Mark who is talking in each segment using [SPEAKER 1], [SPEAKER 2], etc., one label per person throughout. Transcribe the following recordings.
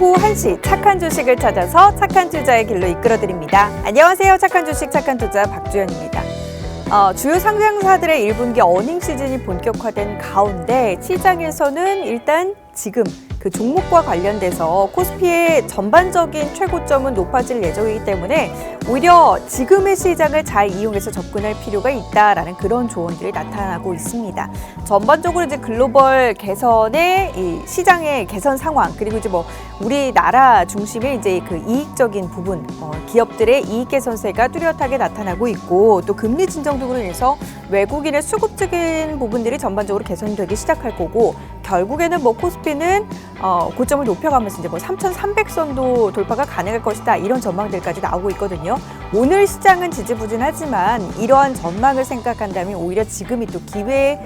[SPEAKER 1] 오후 1시 착한 주식을 찾아서 착한 투자의 길로 이끌어드립니다. 안녕하세요. 착한 주식 착한 투자 박주연입니다. 주요 상장사들의 1분기 어닝 시즌이 본격화된 가운데 시장에서는 일단 지금 그 종목과 관련돼서 코스피의 전반적인 최고점은 높아질 예정이기 때문에 오히려 지금의 시장을 잘 이용해서 접근할 필요가 있다라는 그런 조언들이 나타나고 있습니다. 전반적으로 이제 글로벌 개선의 이 시장의 개선 상황 그리고 이제 뭐 우리나라 중심의 이제 그 이익적인 부분, 기업들의 이익 개선세가 뚜렷하게 나타나고 있고 또 금리 진정 등으로 인해서 외국인의 수급적인 부분들이 전반적으로 개선되기 시작할 거고 결국에는 뭐 코스피는 고점을 높여가면서 이제 뭐 3,300선도 돌파가 가능할 것이다 이런 전망들까지 나오고 있거든요. 오늘 시장은 지지부진하지만 이러한 전망을 생각한다면 오히려 지금이 또 기회의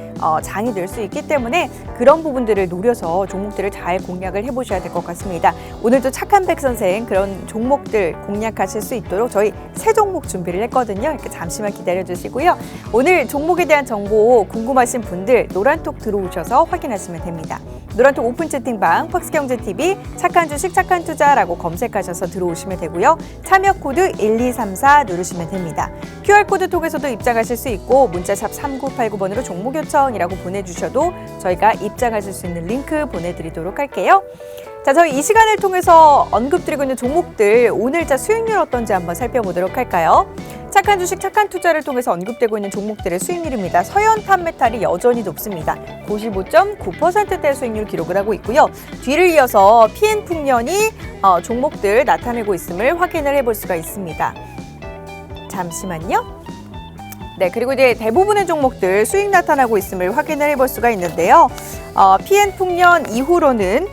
[SPEAKER 1] 장이 될 수 있기 때문에 그런 부분들을 노려서 종목들을 잘 공략을 해보셔야 될 것 같습니다. 오늘도 착한 백선생 그런 종목들 공략하실 수 있도록 저희 새 종목 준비를 했거든요. 이렇게 잠시만 기다려주시고요. 오늘 종목에 대한 정보 궁금하신 분들 노란톡 들어오셔서 확인하시면 됩니다. 노란톡 오픈 채팅방 팍스경제TV 착한 주식 착한 투자라고 검색하셔서 들어오시면 되고요. 참여 코드 1234 누르시면 됩니다. QR코드 통해서도 입장하실 수 있고 문자샵 3989번으로 종목 요청이라고 보내주셔도 저희가 입장하실 수 있는 링크 보내드리도록 할게요. 자, 저희 이 시간을 통해서 언급드리고 있는 종목들 오늘자 수익률 어떤지 한번 살펴보도록 할까요? 착한 주식 착한 투자를 통해서 언급되고 있는 종목들의 수익률입니다. 서현탄메탈이 여전히 높습니다. 95.9%대 수익률 기록을 하고 있고요. 뒤를 이어서 PN풍년이 종목들 나타내고 있음을 확인을 해볼 수가 있습니다. 잠시만요. 네, 그리고 이제 대부분의 종목들 수익 나타나고 있음을 확인을 해볼 수가 있는데요. PN풍년 이후로는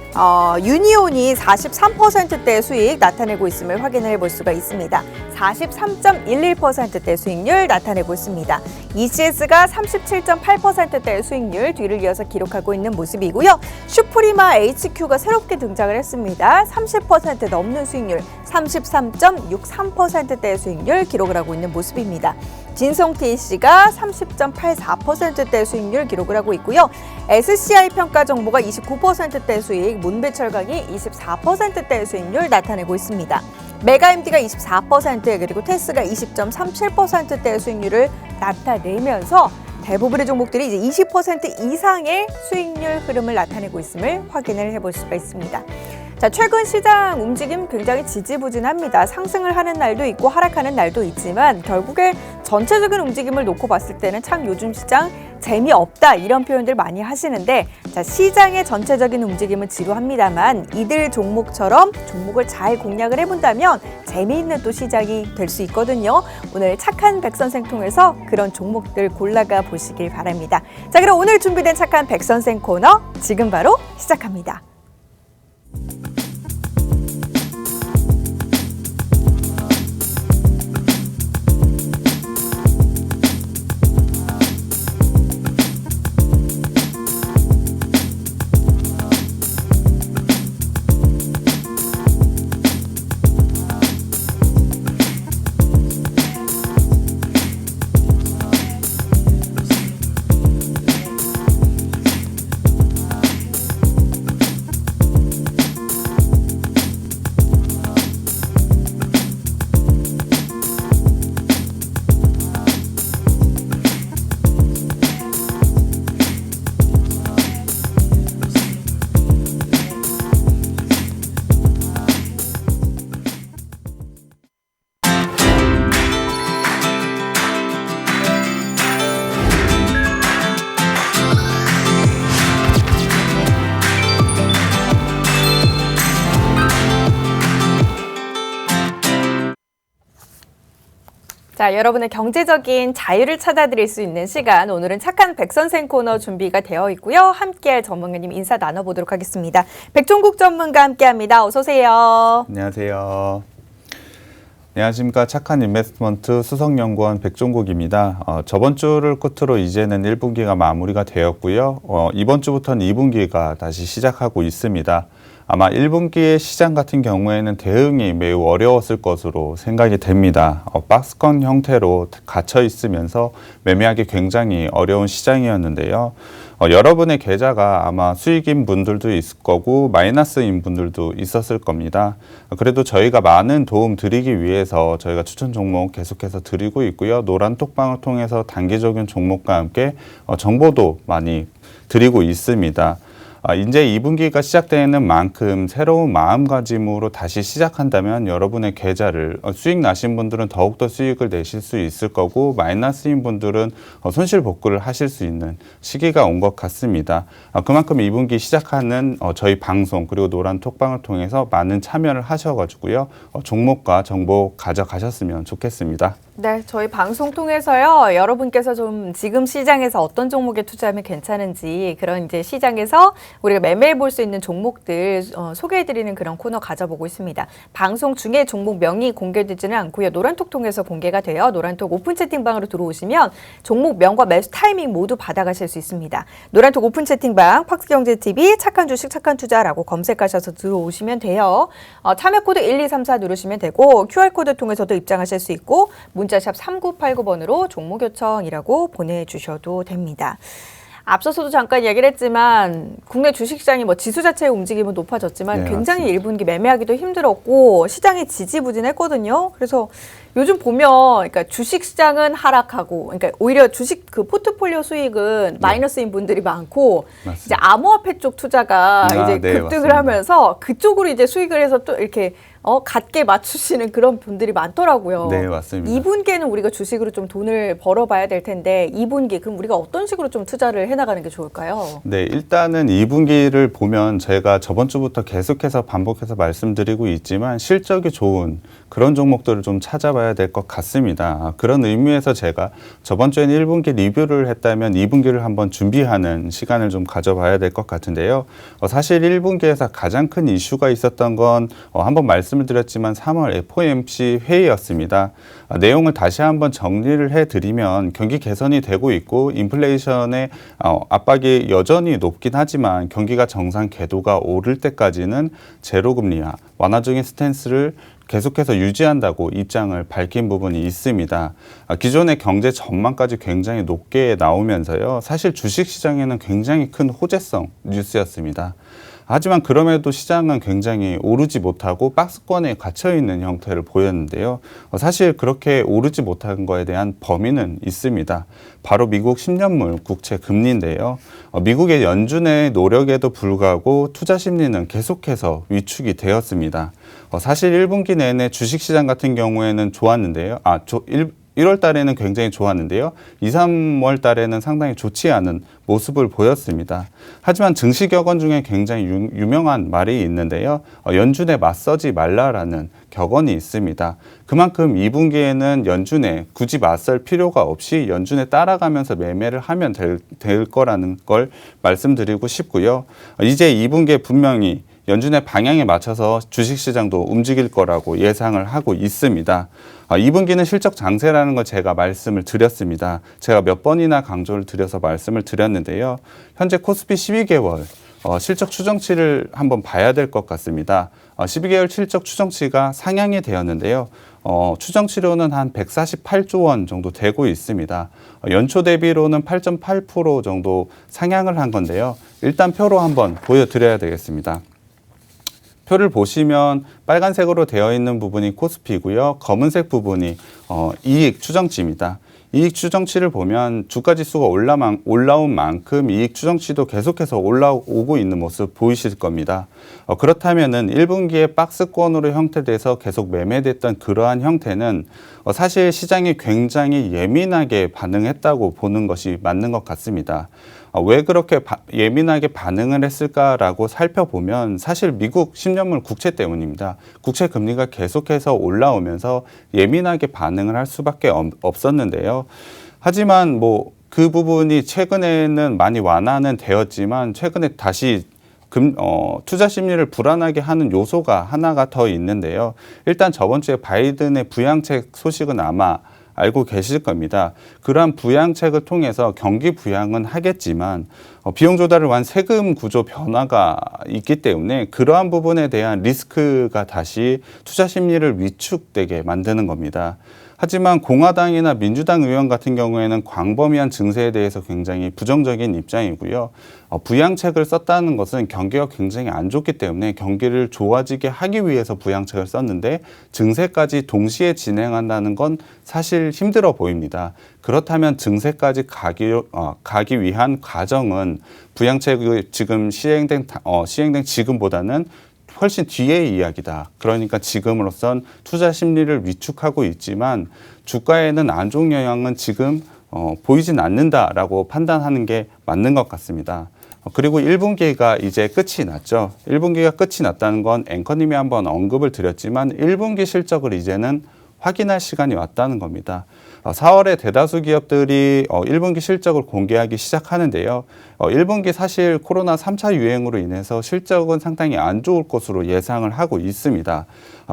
[SPEAKER 1] 유니온이 43%대 수익 나타내고 있음을 확인을 해볼 수가 있습니다. 43.11%대 수익률 나타내고 있습니다. ECS가 37.8%대 수익률 뒤를 이어서 기록하고 있는 모습이고요. 슈프리마 HQ가 새롭게 등장을 했습니다. 30% 넘는 수익률, 33.63%대 수익률 기록을 하고 있는 모습입니다. 진성TC가 30.84%대 수익률 기록을 하고 있고요. SCI 평가정보가 29%대 수익, 문배철강이 24%대 수익률 나타내고 있습니다. 메가MD가 24% 그리고 테스가 20.37%대 수익률을 나타내면서 대부분의 종목들이 이제 20% 이상의 수익률 흐름을 나타내고 있음을 확인을 해볼 수가 있습니다. 자, 최근 시장 움직임 굉장히 지지부진합니다. 상승을 하는 날도 있고 하락하는 날도 있지만 결국에 전체적인 움직임을 놓고 봤을 때는 참 요즘 시장 재미없다 이런 표현들 많이 하시는데 자, 시장의 전체적인 움직임은 지루합니다만 이들 종목처럼 종목을 잘 공략을 해본다면 재미있는 또 시장이 될 수 있거든요. 오늘 착한 백선생 통해서 그런 종목들 골라가 보시길 바랍니다. 자, 그럼 오늘 준비된 착한 백선생 코너 지금 바로 시작합니다. 자, 여러분의 경제적인 자유를 찾아드릴 수 있는 시간 오늘은 착한 백선생 코너 준비가 되어 있고요. 함께할 전문가님 인사 나눠보도록 하겠습니다. 백종국 전문가 함께합니다. 어서 오세요.
[SPEAKER 2] 안녕하세요. 안녕하십니까. 착한 인베스트먼트 수석연구원 백종국입니다. 저번 주를 끝으로 이제는 1분기가 마무리가 되었고요. 이번 주부터는 2분기가 다시 시작하고 있습니다. 아마 1분기의 시장 같은 경우에는 대응이 매우 어려웠을 것으로 생각이 됩니다. 박스권 형태로 갇혀 있으면서 매매하기 굉장히 어려운 시장이었는데요. 여러분의 계좌가 아마 수익인 분들도 있을 거고 마이너스인 분들도 있었을 겁니다. 그래도 저희가 많은 도움 드리기 위해서 저희가 추천 종목 계속해서 드리고 있고요. 노란 톡방을 통해서 단기적인 종목과 함께 정보도 많이 드리고 있습니다. 이제 2분기가 시작되는 만큼 새로운 마음가짐으로 다시 시작한다면 여러분의 계좌를 수익 나신 분들은 더욱더 수익을 내실 수 있을 거고 마이너스인 분들은 손실 복구를 하실 수 있는 시기가 온 것 같습니다. 그만큼 2분기 시작하는 저희 방송 그리고 노란 톡방을 통해서 많은 참여를 하셔가지고요. 종목과 정보 가져가셨으면 좋겠습니다.
[SPEAKER 1] 네, 저희 방송 통해서요. 여러분께서 좀 지금 시장에서 어떤 종목에 투자하면 괜찮은지 그런 이제 시장에서 우리가 매매해 볼 수 있는 종목들 소개해-드리는 그런 코너 가져보고 있습니다. 방송 중에 종목 명이 공개되지는 않고요. 노란톡 통해서 공개가 돼요. 노란톡 오픈 채팅방으로 들어오시면 종목 명과 매수 타이밍 모두 받아가실 수 있습니다. 노란톡 오픈 채팅방 팍스경제TV 착한 주식 착한 투자라고 검색하셔서 들어오시면 돼요. 참여 코드 1234 누르시면 되고 QR코드 통해서도 입장하실 수 있고 문자샵 3989번으로 종목 요청이라고 보내주셔도 됩니다. 앞서서도 잠깐 얘기를 했지만 국내 주식시장이 뭐 지수 자체의 움직임은 높아졌지만
[SPEAKER 2] 네,
[SPEAKER 1] 굉장히
[SPEAKER 2] 맞습니다.
[SPEAKER 1] 1분기 매매하기도 힘들었고 시장이 지지부진했거든요. 그래서 요즘 보면 그러니까 주식시장은 하락하고 그러니까 오히려 주식 그 포트폴리오 수익은 마이너스인 분들이 많고
[SPEAKER 2] 맞습니다.
[SPEAKER 1] 이제 암호화폐 쪽 투자가 이제
[SPEAKER 2] 네,
[SPEAKER 1] 급등을
[SPEAKER 2] 맞습니다.
[SPEAKER 1] 하면서 그쪽으로 이제 수익을 해서 또 이렇게 갖게 맞추시는 그런 분들이 많더라고요.
[SPEAKER 2] 네, 맞습니다.
[SPEAKER 1] 2분기에는 우리가 주식으로 좀 돈을 벌어봐야 될 텐데 2분기 그럼 우리가 어떤 식으로 좀 투자를 해나가는 게 좋을까요?
[SPEAKER 2] 네, 일단은 2분기를 보면 제가 저번 주부터 계속해서 반복해서 말씀드리고 있지만 실적이 좋은 그런 종목들을 좀 찾아봐야 될 것 같습니다. 그런 의미에서 제가 저번 주에는 1분기 리뷰를 했다면 2분기를 한번 준비하는 시간을 좀 가져봐야 될 것 같은데요. 사실 1분기에서 가장 큰 이슈가 있었던 건 한번 말씀을 드렸지만 3월 FOMC 회의였습니다. 내용을 다시 한번 정리를 해드리면 경기 개선이 되고 있고 인플레이션의 압박이 여전히 높긴 하지만 경기가 정상 궤도가 오를 때까지는 제로금리와 완화적인 스탠스를 계속해서 유지한다고 입장을 밝힌 부분이 있습니다. 기존의 경제 전망까지 굉장히 높게 나오면서요. 사실 주식시장에는 굉장히 큰 호재성 뉴스였습니다. 하지만 그럼에도 시장은 굉장히 오르지 못하고 박스권에 갇혀있는 형태를 보였는데요. 사실 그렇게 오르지 못한 거에 대한 범위는 있습니다. 바로 미국 10년물 국채 금리인데요. 미국의 연준의 노력에도 불구하고 투자 심리는 계속해서 위축이 되었습니다. 사실 1분기 내내 주식시장 같은 경우에는 좋았는데요. 1월 달에는 굉장히 좋았는데요. 2, 3월 달에는 상당히 좋지 않은 모습을 보였습니다. 하지만 증시격언 중에 굉장히 유명한 말이 있는데요. 연준에 맞서지 말라라는 격언이 있습니다. 그만큼 2분기에는 연준에 굳이 맞설 필요가 없이 연준에 따라가면서 매매를 하면 될 거라는 걸 말씀드리고 싶고요. 이제 2분기에 분명히 연준의 방향에 맞춰서 주식시장도 움직일 거라고 예상을 하고 있습니다. 2분기는 실적 장세라는 걸 제가 말씀을 드렸습니다. 제가 몇 번이나 강조를 드려서 말씀을 드렸는데요. 현재 코스피 12개월 실적 추정치를 한번 봐야 될 것 같습니다. 12개월 실적 추정치가 상향이 되었는데요. 추정치로는 한 148조 원 정도 되고 있습니다. 연초 대비로는 8.8% 정도 상향을 한 건데요. 일단 표로 한번 보여드려야 되겠습니다. 표를 보시면 빨간색으로 되어 있는 부분이 코스피고요. 검은색 부분이 이익 추정치입니다. 이익 추정치를 보면 주가지수가 올라온 만큼 이익 추정치도 계속해서 올라오고 있는 모습 보이실 겁니다. 그렇다면은 1분기에 박스권으로 형태돼서 계속 매매됐던 그러한 형태는 사실 시장이 굉장히 예민하게 반응했다고 보는 것이 맞는 것 같습니다. 왜 그렇게 예민하게 반응을 했을까라고 살펴보면 사실 미국 10년물 국채 때문입니다. 국채 금리가 계속해서 올라오면서 예민하게 반응을 할 수밖에 없었는데요. 하지만 그 부분이 최근에는 많이 완화는 되었지만 최근에 다시 투자 심리를 불안하게 하는 요소가 하나가 더 있는데요. 일단 저번 주에 바이든의 부양책 소식은 아마 알고 계실 겁니다. 그러한 부양책을 통해서 경기 부양은 하겠지만 비용 조달을 위한 세금 구조 변화가 있기 때문에 그러한 부분에 대한 리스크가 다시 투자 심리를 위축되게 만드는 겁니다. 하지만 공화당이나 민주당 의원 같은 경우에는 광범위한 증세에 대해서 굉장히 부정적인 입장이고요. 부양책을 썼다는 것은 경기가 굉장히 안 좋기 때문에 경기를 좋아지게 하기 위해서 부양책을 썼는데 증세까지 동시에 진행한다는 건 사실 힘들어 보입니다. 그렇다면 증세까지 가기 위한 과정은 부양책이 지금 시행된 지금보다는 훨씬 뒤의 이야기다. 그러니까 지금으로선 투자 심리를 위축하고 있지만 주가에는 안 좋은 영향은 지금 보이진 않는다라고 판단하는 게 맞는 것 같습니다. 그리고 1분기가 이제 끝이 났죠. 1분기가 끝이 났다는 건 앵커님이 한번 언급을 드렸지만 1분기 실적을 이제는 확인할 시간이 왔다는 겁니다. 4월에 대다수 기업들이 1분기 실적을 공개하기 시작하는데요. 1분기 사실 코로나 3차 유행으로 인해서 실적은 상당히 안 좋을 것으로 예상을 하고 있습니다.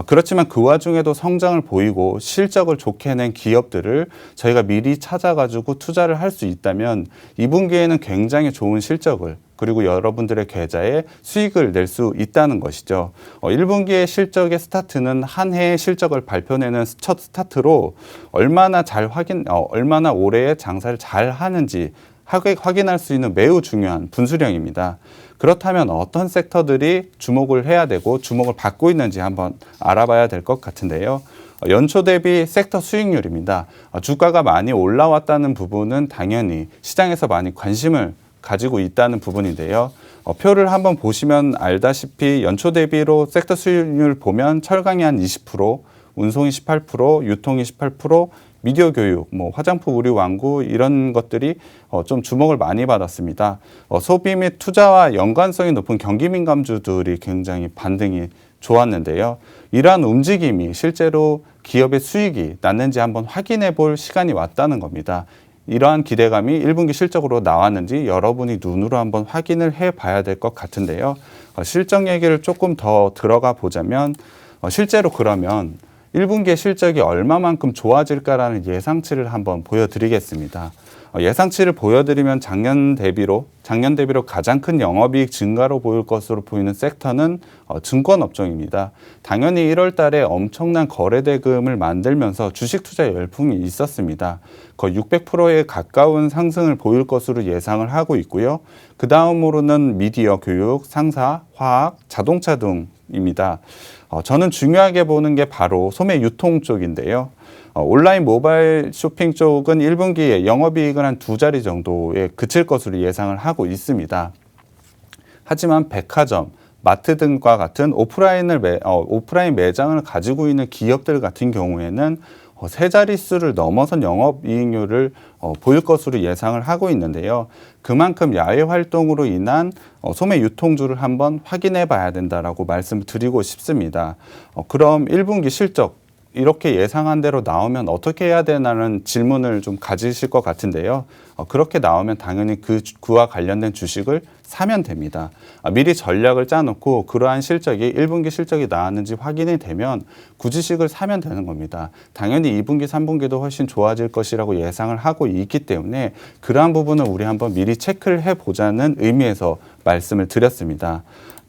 [SPEAKER 2] 그렇지만 그 와중에도 성장을 보이고 실적을 좋게 낸 기업들을 저희가 미리 찾아가지고 투자를 할 수 있다면 2분기에는 굉장히 좋은 실적을 그리고 여러분들의 계좌에 수익을 낼 수 있다는 것이죠. 1분기의 실적의 스타트는 한 해의 실적을 발표내는 첫 스타트로 얼마나 올해의 장사를 잘 하는지 확인할 수 있는 매우 중요한 분수령입니다. 그렇다면 어떤 섹터들이 주목을 해야 되고 주목을 받고 있는지 한번 알아봐야 될 것 같은데요. 연초 대비 섹터 수익률입니다. 주가가 많이 올라왔다는 부분은 당연히 시장에서 많이 관심을 가지고 있다는 부분인데요. 표를 한번 보시면 알다시피 연초 대비로 섹터 수익률 보면 철강이 한 20%, 운송이 18%, 유통이 18%, 미디어 교육, 화장품, 의류, 완구 이런 것들이 좀 주목을 많이 받았습니다. 소비 및 투자와 연관성이 높은 경기 민감주들이 굉장히 반등이 좋았는데요. 이러한 움직임이 실제로 기업의 수익이 났는지 한번 확인해 볼 시간이 왔다는 겁니다. 이러한 기대감이 1분기 실적으로 나왔는지 여러분이 눈으로 한번 확인을 해 봐야 될 것 같은데요. 실적 얘기를 조금 더 들어가 보자면 실제로 그러면 1분기의 실적이 얼마만큼 좋아질까라는 예상치를 한번 보여드리겠습니다. 예상치를 보여드리면 작년 대비로 가장 큰 영업이익 증가로 보일 것으로 보이는 섹터는 증권업종입니다. 당연히 1월 달에 엄청난 거래대금을 만들면서 주식 투자 열풍이 있었습니다. 거의 600%에 가까운 상승을 보일 것으로 예상을 하고 있고요. 그 다음으로는 미디어, 교육, 상사, 화학, 자동차 등입니다. 저는 중요하게 보는 게 바로 소매 유통 쪽인데요. 온라인 모바일 쇼핑 쪽은 1분기에 영업이익은 한 2자리 정도에 그칠 것으로 예상을 하고 있습니다. 하지만 백화점, 마트 등과 같은 오프라인 매장을 가지고 있는 기업들 같은 경우에는 세 자릿수를 넘어선 영업이익률을 보일 것으로 예상을 하고 있는데요. 그만큼 야외 활동으로 인한 소매 유통주를 한번 확인해 봐야 된다라고 말씀을 드리고 싶습니다. 그럼 1분기 실적 이렇게 예상한 대로 나오면 어떻게 해야 되나는 질문을 좀 가지실 것 같은데요. 그렇게 나오면 당연히 그와 관련된 주식을 사면 됩니다. 미리 전략을 짜놓고 그러한 실적이 1분기 실적이 나왔는지 확인이 되면 그 주식을 사면 되는 겁니다. 당연히 2분기, 3분기도 훨씬 좋아질 것이라고 예상을 하고 있기 때문에 그러한 부분을 우리 한번 미리 체크를 해보자는 의미에서 말씀을 드렸습니다.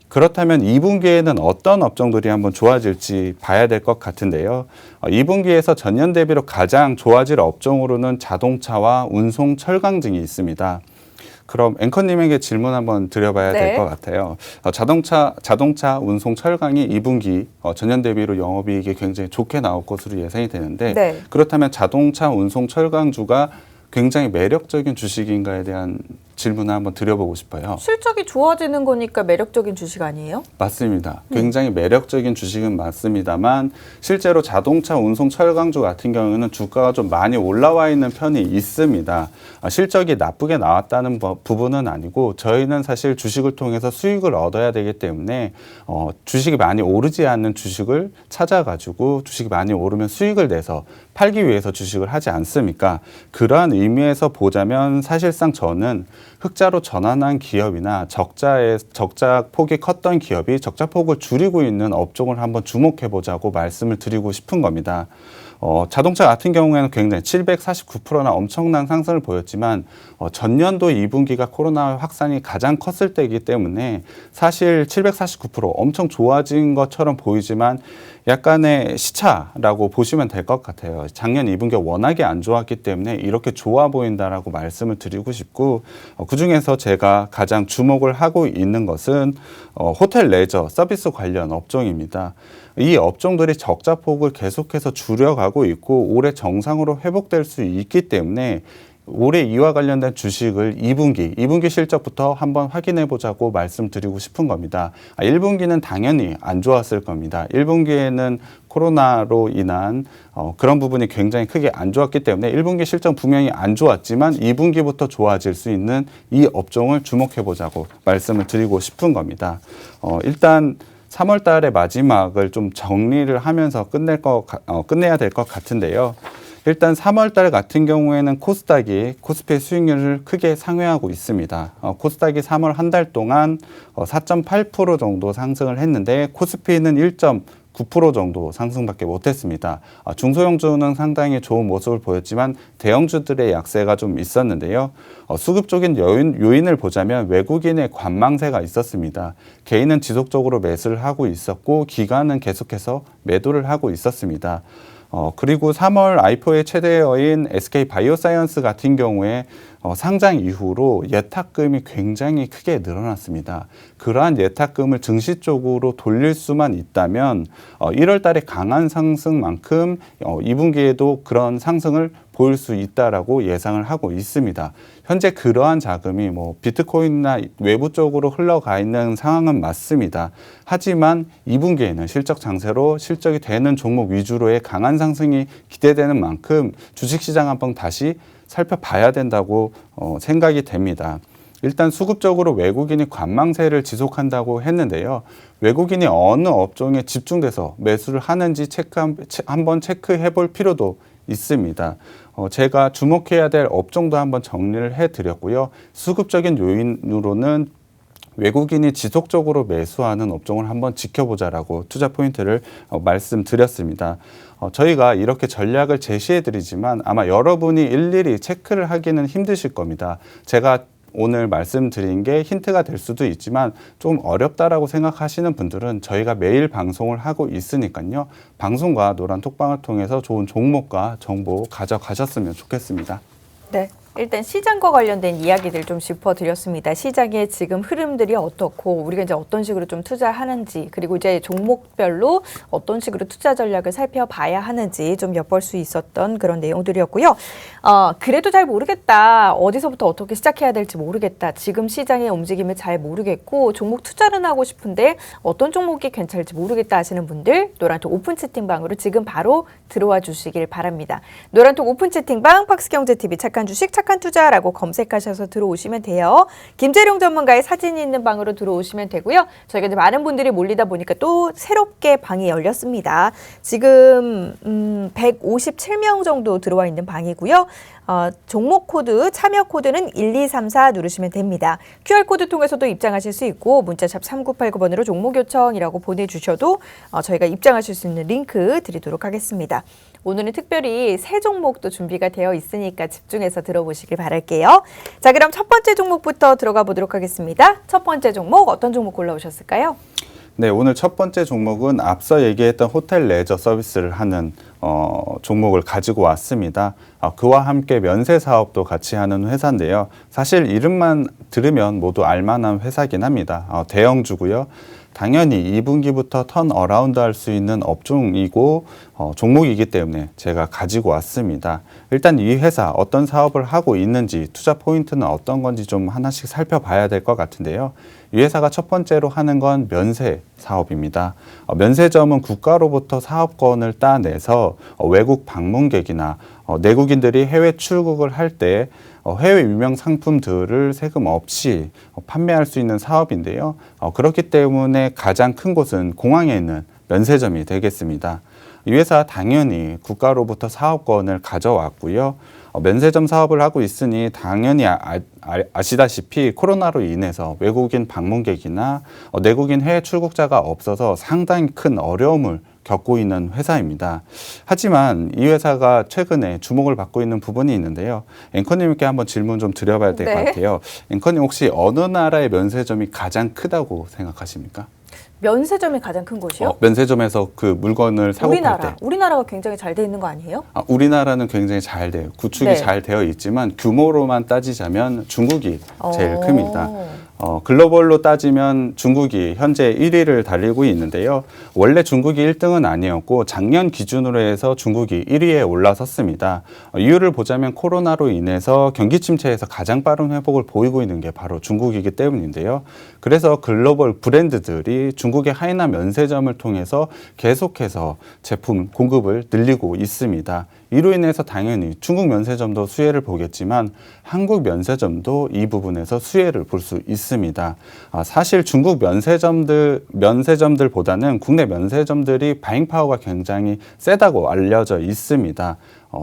[SPEAKER 2] 그렇다면 2분기에는 어떤 업종들이 한번 좋아질지 봐야 될 것 같은데요. 2분기에서 전년 대비로 가장 좋아질 업종으로는 자동차와 운송, 철강 등이 있습니다. 그럼 앵커님에게 질문 한번 드려봐야 될 것 같아요. 자동차, 운송, 철강이 2분기 전년 대비로 영업이익이 굉장히 좋게 나올 것으로 예상이 되는데 그렇다면 자동차, 운송, 철강주가 굉장히 매력적인 주식인가에 대한 질문을 한번 드려보고 싶어요.
[SPEAKER 1] 실적이 좋아지는 거니까 매력적인 주식 아니에요?
[SPEAKER 2] 맞습니다. 굉장히 매력적인 주식은 맞습니다만 실제로 자동차, 운송, 철강주 같은 경우는 주가가 좀 많이 올라와 있는 편이 있습니다. 실적이 나쁘게 나왔다는 부분은 아니고 저희는 사실 주식을 통해서 수익을 얻어야 되기 때문에 주식이 많이 오르지 않는 주식을 찾아가지고 주식이 많이 오르면 수익을 내서 팔기 위해서 주식을 하지 않습니까? 그러한 의미에서 보자면 사실상 저는 흑자로 전환한 기업이나 적자 폭이 컸던 기업이 적자 폭을 줄이고 있는 업종을 한번 주목해 보자고 말씀을 드리고 싶은 겁니다. 자동차 같은 경우에는 굉장히 749%나 엄청난 상승을 보였지만 전년도 2분기가 코로나 확산이 가장 컸을 때이기 때문에 사실 749% 엄청 좋아진 것처럼 보이지만 약간의 시차라고 보시면 될 것 같아요. 작년 2분기가 워낙에 안 좋았기 때문에 이렇게 좋아 보인다라고 말씀을 드리고 싶고 그중에서 제가 가장 주목을 하고 있는 것은 호텔 레저 서비스 관련 업종입니다. 이 업종들이 적자 폭을 계속해서 줄여가고 있고 올해 정상으로 회복될 수 있기 때문에 올해 이와 관련된 주식을 2분기 실적부터 한번 확인해 보자고 말씀드리고 싶은 겁니다. 1분기는 당연히 안 좋았을 겁니다. 1분기에는 코로나로 인한 그런 부분이 굉장히 크게 안 좋았기 때문에 1분기 실적 분명히 안 좋았지만 2분기부터 좋아질 수 있는 이 업종을 주목해 보자고 말씀을 드리고 싶은 겁니다. 일단 3월 달의 마지막을 좀 정리를 하면서 끝내야 될 것 같은데요. 일단 3월 달 같은 경우에는 코스닥이 코스피의 수익률을 크게 상회하고 있습니다. 코스닥이 3월 한 달 동안 4.8% 정도 상승을 했는데 코스피는 1.9% 정도 상승밖에 못했습니다. 중소형주는 상당히 좋은 모습을 보였지만 대형주들의 약세가 좀 있었는데요. 수급적인 요인을 보자면 외국인의 관망세가 있었습니다. 개인은 지속적으로 매수를 하고 있었고 기관은 계속해서 매도를 하고 있었습니다. 그리고 3월 IPO의 최대여인 SK바이오사이언스 같은 경우에 상장 이후로 예탁금이 굉장히 크게 늘어났습니다. 그러한 예탁금을 증시 쪽으로 돌릴 수만 있다면 1월 달에 강한 상승만큼 2분기에도 그런 상승을 보일 수 있다라고 예상을 하고 있습니다. 현재 그러한 자금이 비트코인이나 외부 쪽으로 흘러가 있는 상황은 맞습니다. 하지만 2분기에는 실적 장세로 실적이 되는 종목 위주로의 강한 상승이 기대되는 만큼 주식시장 한번 다시 살펴봐야 된다고 생각이 됩니다. 일단 수급적으로 외국인이 관망세를 지속한다고 했는데요. 외국인이 어느 업종에 집중돼서 매수를 하는지 한번 체크해 볼 필요도 있습니다. 제가 주목해야 될 업종도 한번 정리를 해드렸고요. 수급적인 요인으로는 외국인이 지속적으로 매수하는 업종을 한번 지켜보자라고 투자 포인트를 말씀드렸습니다. 저희가 이렇게 전략을 제시해드리지만 아마 여러분이 일일이 체크를 하기는 힘드실 겁니다. 제가 오늘 말씀드린 게 힌트가 될 수도 있지만 좀 어렵다라고 생각하시는 분들은 저희가 매일 방송을 하고 있으니까요. 방송과 노란 톡방을 통해서 좋은 종목과 정보 가져가셨으면 좋겠습니다.
[SPEAKER 1] 네. 일단 시장과 관련된 이야기들 좀 짚어드렸습니다. 시장의 지금 흐름들이 어떻고 우리가 이제 어떤 식으로 좀 투자하는지 그리고 이제 종목별로 어떤 식으로 투자 전략을 살펴봐야 하는지 좀 엿볼 수 있었던 그런 내용들이었고요. 그래도 잘 모르겠다. 어디서부터 어떻게 시작해야 될지 모르겠다. 지금 시장의 움직임을 잘 모르겠고 종목 투자는 하고 싶은데 어떤 종목이 괜찮을지 모르겠다 하시는 분들 노란톡 오픈 채팅방으로 지금 바로 들어와 주시길 바랍니다. 노란톡 오픈 채팅방 팍스경제TV 착한 주식 착한 투자라고 검색하셔서 들어오시면 돼요. 김재룡 전문가의 사진이 있는 방으로 들어오시면 되고요. 저희가 이제 많은 분들이 몰리다 보니까 또 새롭게 방이 열렸습니다. 지금 157명 정도 들어와 있는 방이고요. 종목 코드, 참여 코드는 1234 누르시면 됩니다. QR코드 통해서도 입장하실 수 있고 문자샵 3989번으로 종목 요청이라고 보내주셔도 저희가 입장하실 수 있는 링크 드리도록 하겠습니다. 오늘은 특별히 새 종목도 준비가 되어 있으니까 집중해서 들어보시길 바랄게요. 자, 그럼 첫 번째 종목부터 들어가 보도록 하겠습니다. 첫 번째 종목 어떤 종목 골라오셨을까요?
[SPEAKER 2] 네, 오늘 첫 번째 종목은 앞서 얘기했던 호텔 레저 서비스를 하는 종목을 가지고 왔습니다. 그와 함께 면세 사업도 같이 하는 회사인데요. 사실 이름만 들으면 모두 알만한 회사긴 합니다. 대형주고요. 당연히 2분기부터 턴 어라운드 할 수 있는 업종이고 종목이기 때문에 제가 가지고 왔습니다. 일단 이 회사 어떤 사업을 하고 있는지 투자 포인트는 어떤 건지 좀 하나씩 살펴봐야 될 것 같은데요. 이 회사가 첫 번째로 하는 건 면세 사업입니다. 면세점은 국가로부터 사업권을 따내서 외국 방문객이나 내국인들이 해외 출국을 할 때 해외 유명 상품들을 세금 없이 판매할 수 있는 사업인데요. 그렇기 때문에 가장 큰 곳은 공항에 있는 면세점이 되겠습니다. 이 회사 당연히 국가로부터 사업권을 가져왔고요. 면세점 사업을 하고 있으니 당연히 아시다시피 코로나로 인해서 외국인 방문객이나 내국인 해외 출국자가 없어서 상당히 큰 어려움을 겪고 있는 회사입니다. 하지만 이 회사가 최근에 주목을 받고 있는 부분이 있는데요. 앵커님께 한번 질문 좀 드려봐야 될 것
[SPEAKER 1] 네.
[SPEAKER 2] 같아요. 앵커님 혹시 어느 나라의 면세점이 가장 크다고 생각하십니까?
[SPEAKER 1] 면세점이 가장 큰 곳이요?
[SPEAKER 2] 면세점에서 그 물건을 사고 팔 때.
[SPEAKER 1] 우리나라가 굉장히 잘 돼 있는 거 아니에요?
[SPEAKER 2] 우리나라는 굉장히 잘 돼요. 구축이
[SPEAKER 1] 네.
[SPEAKER 2] 잘 되어 있지만 규모로만 따지자면 중국이 제일
[SPEAKER 1] 어.
[SPEAKER 2] 큽니다. 글로벌로 따지면 중국이 현재 1위를 달리고 있는데요. 원래 중국이 1등은 아니었고 작년 기준으로 해서 중국이 1위에 올라섰습니다. 이유를 보자면 코로나로 인해서 경기 침체에서 가장 빠른 회복을 보이고 있는 게 바로 중국이기 때문인데요. 그래서 글로벌 브랜드들이 중국의 하이나 면세점을 통해서 계속해서 제품 공급을 늘리고 있습니다. 이로 인해서 당연히 중국 면세점도 수혜를 보겠지만 한국 면세점도 이 부분에서 수혜를 볼 수 있습니다. 사실 중국 면세점들보다는 국내 면세점들이 바잉 파워가 굉장히 세다고 알려져 있습니다.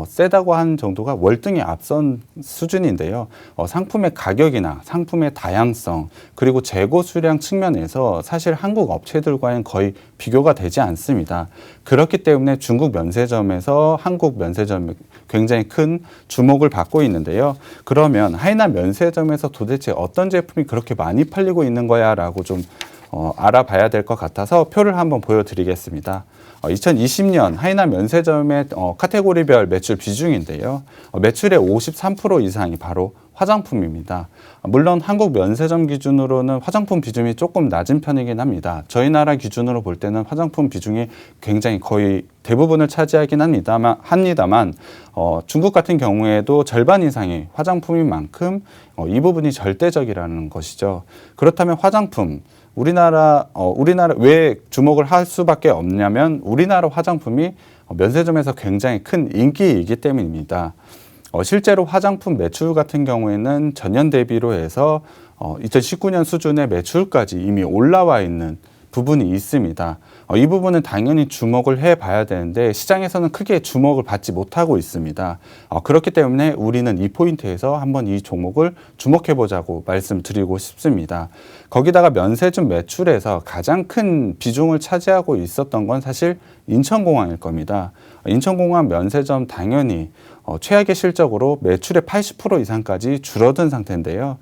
[SPEAKER 2] 세다고 하는 정도가 월등히 앞선 수준인데요. 상품의 가격이나 상품의 다양성 그리고 재고 수량 측면에서 사실 한국 업체들과는 거의 비교가 되지 않습니다. 그렇기 때문에 중국 면세점에서 한국 면세점이 굉장히 큰 주목을 받고 있는데요. 그러면 하이난 면세점에서 도대체 어떤 제품이 그렇게 많이 팔리고 있는 거야 라고 좀 알아봐야 될 것 같아서 표를 한번 보여드리겠습니다. 2020년 하이나 면세점의 카테고리별 매출 비중인데요. 매출의 53% 이상이 바로 화장품입니다. 물론 한국 면세점 기준으로는 화장품 비중이 조금 낮은 편이긴 합니다. 저희 나라 기준으로 볼 때는 화장품 비중이 굉장히 거의 대부분을 차지하긴 합니다만 중국 같은 경우에도 절반 이상이 화장품인 만큼 이 부분이 절대적이라는 것이죠. 그렇다면 화장품 우리나라 왜 주목을 할 수밖에 없냐면 우리나라 화장품이 면세점에서 굉장히 큰 인기이기 때문입니다. 실제로 화장품 매출 같은 경우에는 전년 대비로 해서 2019년 수준의 매출까지 이미 올라와 있는 부분이 있습니다. 이 부분은 당연히 주목을 해봐야 되는데 시장에서는 크게 주목을 받지 못하고 있습니다. 그렇기 때문에 우리는 이 포인트에서 한번 이 종목을 주목해보자고 말씀드리고 싶습니다. 거기다가 면세점 매출에서 가장 큰 비중을 차지하고 있었던 건 사실 인천공항일 겁니다. 인천공항 면세점 당연히 최악의 실적으로 매출의 80% 이상까지 줄어든 상태인데요.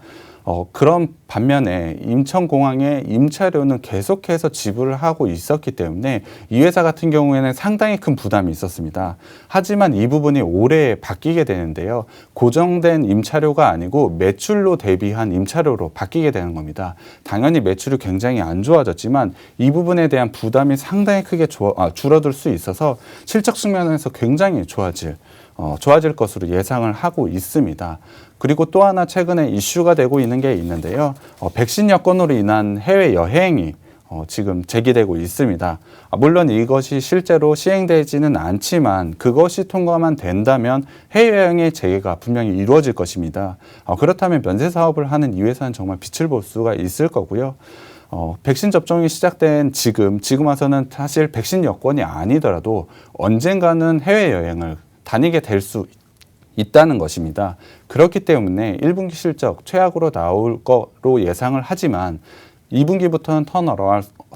[SPEAKER 2] 그런 반면에 인천공항의 임차료는 계속해서 지불을 하고 있었기 때문에 이 회사 같은 경우에는 상당히 큰 부담이 있었습니다. 하지만 이 부분이 올해 바뀌게 되는데요. 고정된 임차료가 아니고 매출로 대비한 임차료로 바뀌게 되는 겁니다. 당연히 매출이 굉장히 안 좋아졌지만 이 부분에 대한 부담이 상당히 크게 줄어들 수 있어서 실적 측면에서 굉장히 좋아질 것으로 예상을 하고 있습니다. 그리고 또 하나 최근에 이슈가 되고 있는 게 있는데요. 백신 여건으로 인한 해외 여행이 지금 제기되고 있습니다. 물론 이것이 실제로 시행되지는 않지만 그것이 통과만 된다면 해외여행의 재개가 분명히 이루어질 것입니다. 그렇다면 면세 사업을 하는 이 회사는 정말 빛을 볼 수가 있을 거고요. 백신 접종이 시작된 지금 와서는 사실 백신 여건이 아니더라도 언젠가는 해외여행을 다니게 될 수 있다는 것입니다. 그렇기 때문에 1분기 실적 최악으로 나올 거로 예상을 하지만 2분기부터는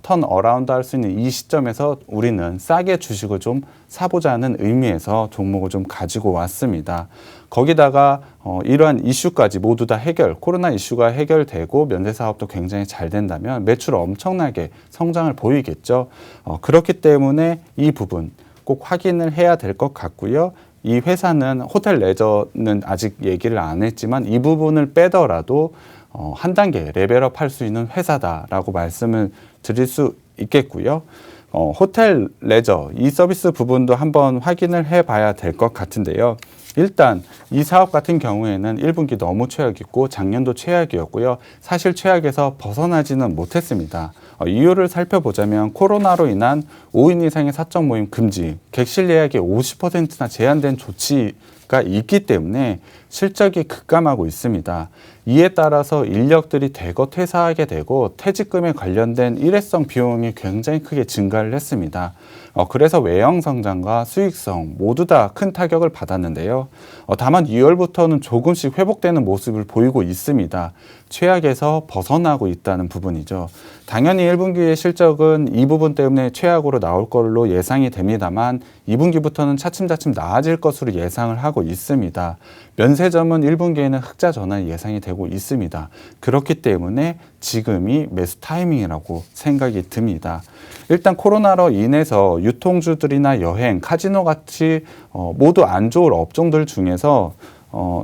[SPEAKER 2] 턴어라운드 할 수 있는 이 시점에서 우리는 싸게 주식을 좀 사보자는 의미에서 종목을 좀 가지고 왔습니다. 거기다가 이러한 이슈까지 모두 다 코로나 이슈가 해결되고 면세 사업도 굉장히 잘 된다면 매출 엄청나게 성장을 보이겠죠. 그렇기 때문에 이 부분 꼭 확인을 해야 될 것 같고요. 이 회사는 호텔 레저는 아직 얘기를 안 했지만 이 부분을 빼더라도 한 단계 레벨업 할 수 있는 회사다라고 말씀을 드릴 수 있겠고요. 호텔 레저 이 서비스 부분도 한번 확인을 해봐야 될 것 같은데요. 일단 이 사업 같은 경우에는 1분기 너무 최악이고 작년도 최악이었고요. 사실 최악에서 벗어나지는 못했습니다. 이유를 살펴보자면 코로나로 인한 5인 이상의 사적 모임 금지, 객실 예약이 50%나 제한된 조치가 있기 때문에 실적이 급감하고 있습니다. 이에 따라서 인력들이 대거 퇴사하게 되고 퇴직금에 관련된 일회성 비용이 굉장히 크게 증가를 했습니다. 그래서 외형 성장과 수익성 모두 다 큰 타격을 받았는데요. 다만 2월부터는 조금씩 회복되는 모습을 보이고 있습니다. 최악에서 벗어나고 있다는 부분이죠. 당연히 1분기의 실적은 이 부분 때문에 최악으로 나올 걸로 예상이 됩니다만 2분기부터는 차츰차츰 나아질 것으로 예상을 하고 있습니다. 면세점은 1분기에는 흑자 전환이 예상이 되고 있습니다. 그렇기 때문에 지금이 매수 타이밍이라고 생각이 듭니다. 일단 코로나로 인해서 유통주들이나 여행, 카지노 같이 모두 안 좋을 업종들 중에서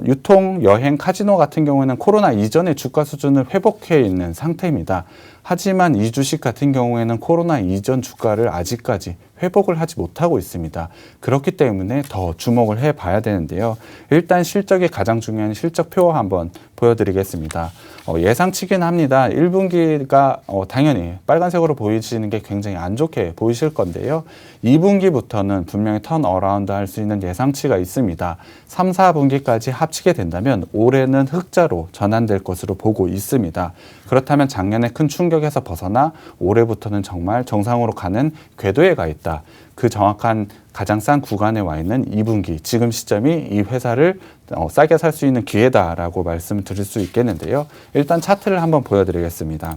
[SPEAKER 2] 유통, 여행, 카지노 같은 경우에는 코로나 이전의 주가 수준을 회복해 있는 상태입니다. 하지만 이 주식 같은 경우에는 코로나 이전 주가를 아직까지 회복을 하지 못하고 있습니다. 그렇기 때문에 더 주목을 해봐야 되는데요. 일단 실적이 가장 중요한 실적표 한번 보여드리겠습니다. 예상치긴 합니다. 1분기가 당연히 빨간색으로 보이시는 게 굉장히 안 좋게 보이실 건데요. 2분기부터는 분명히 턴어라운드 할 수 있는 예상치가 있습니다. 3, 4분기까지 합치게 된다면 올해는 흑자로 전환될 것으로 보고 있습니다. 그렇다면 작년에 큰 충격에서 벗어나 올해부터는 정말 정상으로 가는 궤도에 가 있다. 그 정확한 가장 싼 구간에 와 있는 2분기, 지금 시점이 이 회사를 싸게 살 수 있는 기회다라고 말씀을 드릴 수 있겠는데요. 일단 차트를 한번 보여드리겠습니다.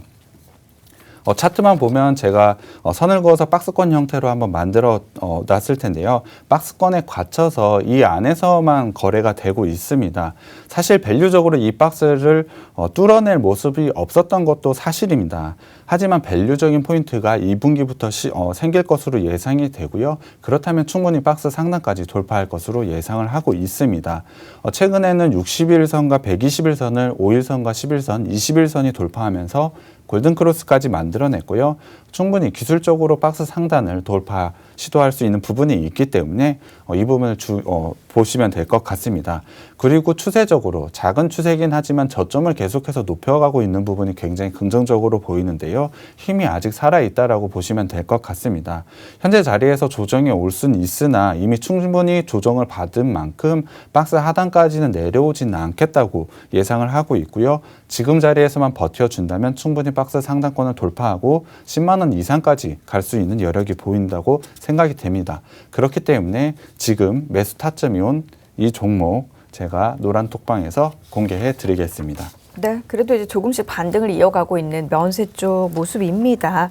[SPEAKER 2] 차트만 보면 제가 선을 그어서 박스권 형태로 한번 만들어 놨을 텐데요. 박스권에 갇혀서 이 안에서만 거래가 되고 있습니다. 사실 밸류적으로 이 박스를 뚫어낼 모습이 없었던 것도 사실입니다. 하지만 밸류적인 포인트가 2분기부터 생길 것으로 예상이 되고요. 그렇다면 충분히 박스 상단까지 돌파할 것으로 예상을 하고 있습니다. 최근에는 60일선과 120일선을 5일선과 10일선, 20일선이 돌파하면서 골든크로스까지 만들어냈고요. 충분히 기술적으로 박스 상단을 돌파 시도할 수 있는 부분이 있기 때문에 이 부분을 보시면 될 것 같습니다. 그리고 추세적으로 작은 추세긴 하지만 저점을 계속해서 높여가고 있는 부분이 굉장히 긍정적으로 보이는데요. 힘이 아직 살아있다라고 보시면 될 것 같습니다. 현재 자리에서 조정이 올 수는 있으나 이미 충분히 조정을 받은 만큼 박스 하단까지는 내려오지는 않겠다고 예상을 하고 있고요. 지금 자리에서만 버텨준다면 충분히 박스 상단권을 돌파하고 10만 원 이상까지 갈 수 있는 여력이 보인다고 생각이 됩니다. 그렇기 때문에 지금 매수 타점이 온 이 종목 제가 노란 톡방에서 공개해 드리겠습니다.
[SPEAKER 1] 네, 그래도 이제 조금씩 반등을 이어가고 있는 면세 쪽 모습입니다.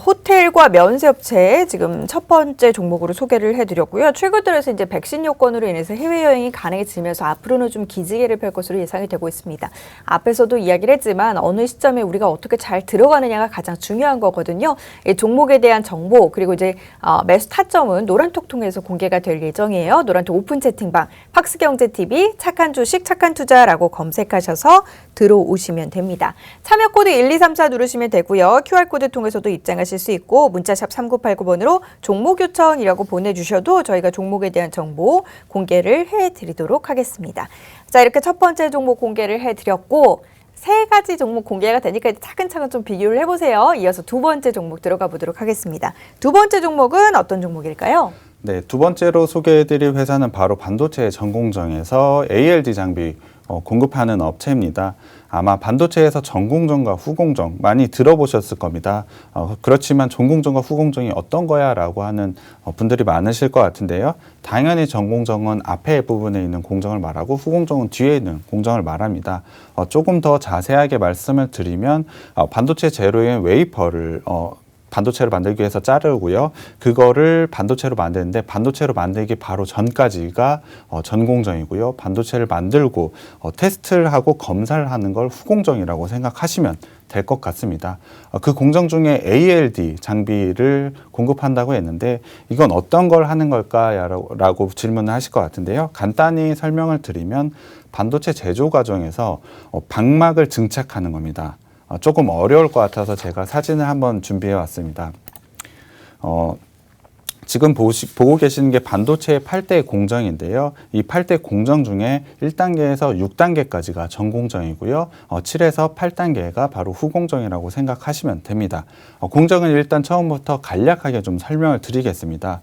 [SPEAKER 1] 호텔과 면세업체 지금 첫 번째 종목으로 소개를 해드렸고요. 최근 들어서 이제 백신 요건으로 인해서 해외여행이 가능해지면서 앞으로는 좀 기지개를 펼 것으로 예상이 되고 있습니다. 앞에서도 이야기를 했지만 어느 시점에 우리가 어떻게 잘 들어가느냐가 가장 중요한 거거든요. 이 종목에 대한 정보 그리고 이제 매수 타점은 노란톡 통해서 공개가 될 예정이에요. 노란톡 오픈 채팅방 팍스경제TV 착한 주식 착한 투자라고 검색하셔서 들어오시면 됩니다. 참여 코드 1234 누르시면 되고요. QR코드 통해서도 입장하실 수 있고 문자샵 3989번으로 종목 요청이라고 보내주셔도 저희가 종목에 대한 정보 공개를 해드리도록 하겠습니다. 자, 이렇게 첫 번째 종목 공개를 해드렸고 세 가지 종목 공개가 되니까 차근차근 좀 비교를 해보세요. 이어서 두 번째 종목 들어가 보도록 하겠습니다. 두 번째 종목은 어떤 종목일까요?
[SPEAKER 2] 네, 두 번째로 소개해드릴 회사는 바로 반도체 전공정에서 ALD 장비 공급하는 업체입니다. 아마 반도체에서 전공정과 후공정 많이 들어보셨을 겁니다. 그렇지만 전공정과 후공정이 어떤 거야? 라고 하는 분들이 많으실 것 같은데요. 당연히 전공정은 앞에 부분에 있는 공정을 말하고 후공정은 뒤에 있는 공정을 말합니다. 조금 더 자세하게 말씀을 드리면 반도체 재료인 웨이퍼를 반도체를 만들기 위해서 자르고요. 그거를 반도체로 만드는데 반도체로 만들기 바로 전까지가 전공정이고요. 반도체를 만들고 테스트를 하고 검사를 하는 걸 후공정이라고 생각하시면 될 것 같습니다. 그 공정 중에 ALD 장비를 공급한다고 했는데 이건 어떤 걸 하는 걸까라고 질문을 하실 것 같은데요. 간단히 설명을 드리면 반도체 제조 과정에서 방막을 증착하는 겁니다. 조금 어려울 것 같아서 제가 사진을 한번 준비해 왔습니다. 지금 보고 계시는 게 반도체의 8대 공정인데요. 이 8대 공정 중에 1단계에서 6단계까지가 전공정이고요. 7에서 8단계가 바로 후공정이라고 생각하시면 됩니다. 공정은 일단 처음부터 간략하게 좀 설명을 드리겠습니다.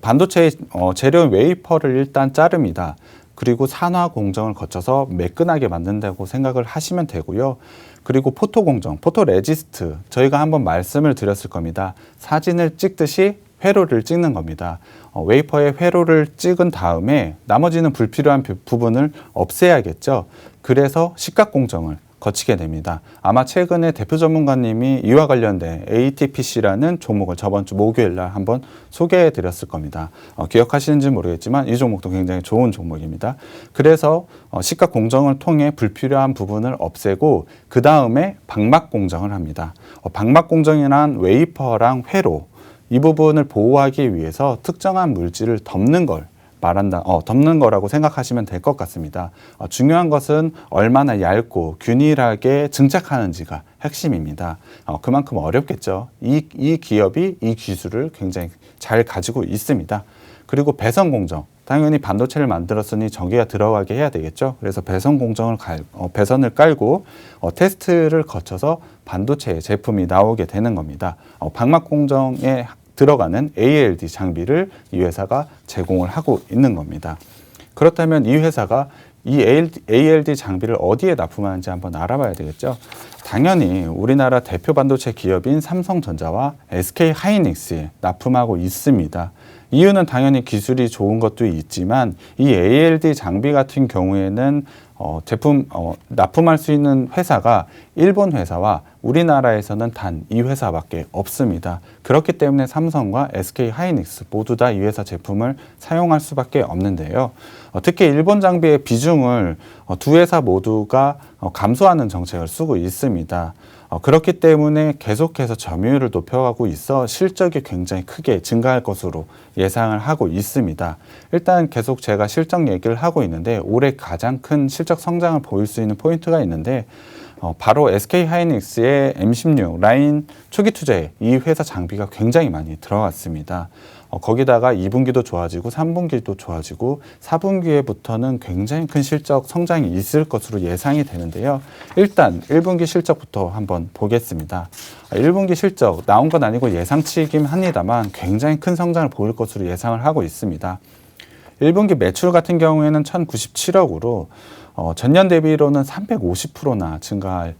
[SPEAKER 2] 반도체의 재료인 웨이퍼를 일단 자릅니다. 그리고 산화 공정을 거쳐서 매끈하게 만든다고 생각을 하시면 되고요. 그리고 포토 공정, 포토 레지스트, 저희가 한번 말씀을 드렸을 겁니다. 사진을 찍듯이 회로를 찍는 겁니다. 웨이퍼에 회로를 찍은 다음에 나머지는 불필요한 부분을 없애야겠죠. 그래서 식각 공정을 거치게 됩니다. 아마 최근에 대표 전문가님이 이와 관련된 ATPC라는 종목을 저번 주 목요일 날 한번 소개해 드렸을 겁니다. 기억하시는지 모르겠지만 이 종목도 굉장히 좋은 종목입니다. 그래서 식각 공정을 통해 불필요한 부분을 없애고 그 다음에 방막 공정을 합니다. 방막 공정이란 웨이퍼랑 회로 이 부분을 보호하기 위해서 특정한 물질을 덮는 걸 덮는 거라고 생각하시면 될 것 같습니다. 중요한 것은 얼마나 얇고 균일하게 증착하는지가 핵심입니다. 그만큼 어렵겠죠. 이 기업이 이 기술을 굉장히 잘 가지고 있습니다. 그리고 배선 공정. 당연히 반도체를 만들었으니 전기가 들어가게 해야 되겠죠. 그래서 배선 공정을 배선을 깔고 테스트를 거쳐서 반도체 제품이 나오게 되는 겁니다. 방막 공정에 들어가는 ALD 장비를 이 회사가 제공을 하고 있는 겁니다. 그렇다면 이 회사가 이 ALD 장비를 어디에 납품하는지 한번 알아봐야 되겠죠. 당연히 우리나라 대표 반도체 기업인 삼성전자와 SK하이닉스에 납품하고 있습니다. 이유는 당연히 기술이 좋은 것도 있지만 이 ALD 장비 같은 경우에는 납품할 수 있는 회사가 일본 회사와 우리나라에서는 단 이 회사밖에 없습니다. 그렇기 때문에 삼성과 SK하이닉스 모두 다 이 회사 제품을 사용할 수밖에 없는데요. 특히 일본 장비의 비중을 두 회사 모두가 감소하는 정책을 쓰고 있습니다. 그렇기 때문에 계속해서 점유율을 높여가고 있어 실적이 굉장히 크게 증가할 것으로 예상을 하고 있습니다. 일단 계속 제가 실적 얘기를 하고 있는데 올해 가장 큰 실적 성장을 보일 수 있는 포인트가 있는데 바로 SK하이닉스의 M16 라인 초기 투자에 이 회사 장비가 굉장히 많이 들어갔습니다. 거기다가 2분기도 좋아지고 3분기도 좋아지고 4분기에부터는 굉장히 큰 실적 성장이 있을 것으로 예상이 되는데요. 일단 1분기 실적부터 한번 보겠습니다. 1분기 실적 나온 건 아니고 예상치이긴 합니다만 굉장히 큰 성장을 보일 것으로 예상을 하고 있습니다. 1분기 매출 같은 경우에는 1,097억으로 전년 대비로는 350%나 증가할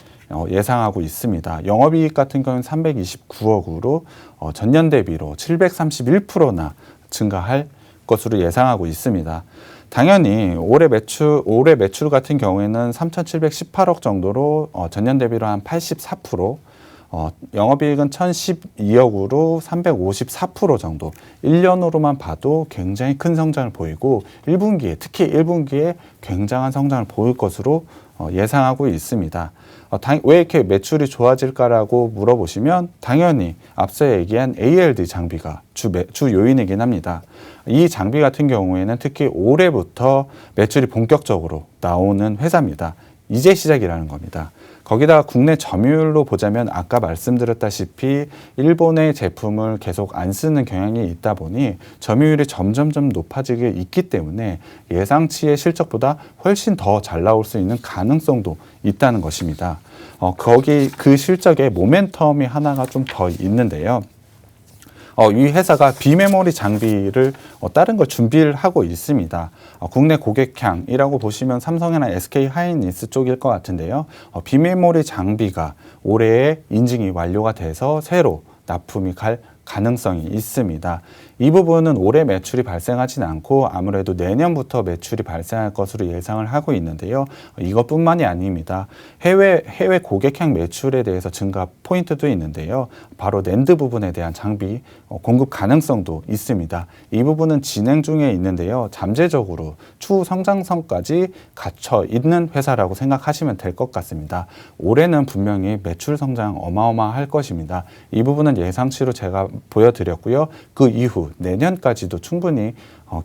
[SPEAKER 2] 예상하고 있습니다. 영업이익 같은 경우는 329억으로 전년 대비로 731%나 증가할 것으로 예상하고 있습니다. 당연히 올해 매출 같은 경우에는 3,718억 정도로 전년 대비로 한 84%, 영업이익은 1,012억으로 354% 정도 1년으로만 봐도 굉장히 큰 성장을 보이고 1분기에 특히 1분기에 굉장한 성장을 보일 것으로 예상하고 있습니다. 왜 이렇게 매출이 좋아질까라고 물어보시면 당연히 앞서 얘기한 ALD 장비가 주 요인이긴 합니다. 이 장비 같은 경우에는 특히 올해부터 매출이 본격적으로 나오는 회사입니다. 이제 시작이라는 겁니다. 거기다가 국내 점유율로 보자면 아까 말씀드렸다시피 일본의 제품을 계속 안 쓰는 경향이 있다 보니 점유율이 점점점 높아지게 있기 때문에 예상치의 실적보다 훨씬 더 잘 나올 수 있는 가능성도 있다는 것입니다. 그 실적에 모멘텀이 하나가 좀 더 있는데요. 이 회사가 비메모리 장비를 다른 걸 준비를 하고 있습니다. 국내 고객향이라고 보시면 삼성이나 SK하이닉스 쪽일 것 같은데요. 비메모리 장비가 올해에 인증이 완료가 돼서 새로 납품이 갈 가능성이 있습니다. 이 부분은 올해 매출이 발생하진 않고 아무래도 내년부터 매출이 발생할 것으로 예상을 하고 있는데요. 이것뿐만이 아닙니다. 해외 고객향 매출에 대해서 증가 포인트도 있는데요. 바로 낸드 부분에 대한 장비 공급 가능성도 있습니다. 이 부분은 진행 중에 있는데요. 잠재적으로 추후 성장성까지 갖춰 있는 회사라고 생각하시면 될 것 같습니다. 올해는 분명히 매출 성장 어마어마할 것입니다. 이 부분은 예상치로 제가 보여드렸고요. 그 이후 내년까지도 충분히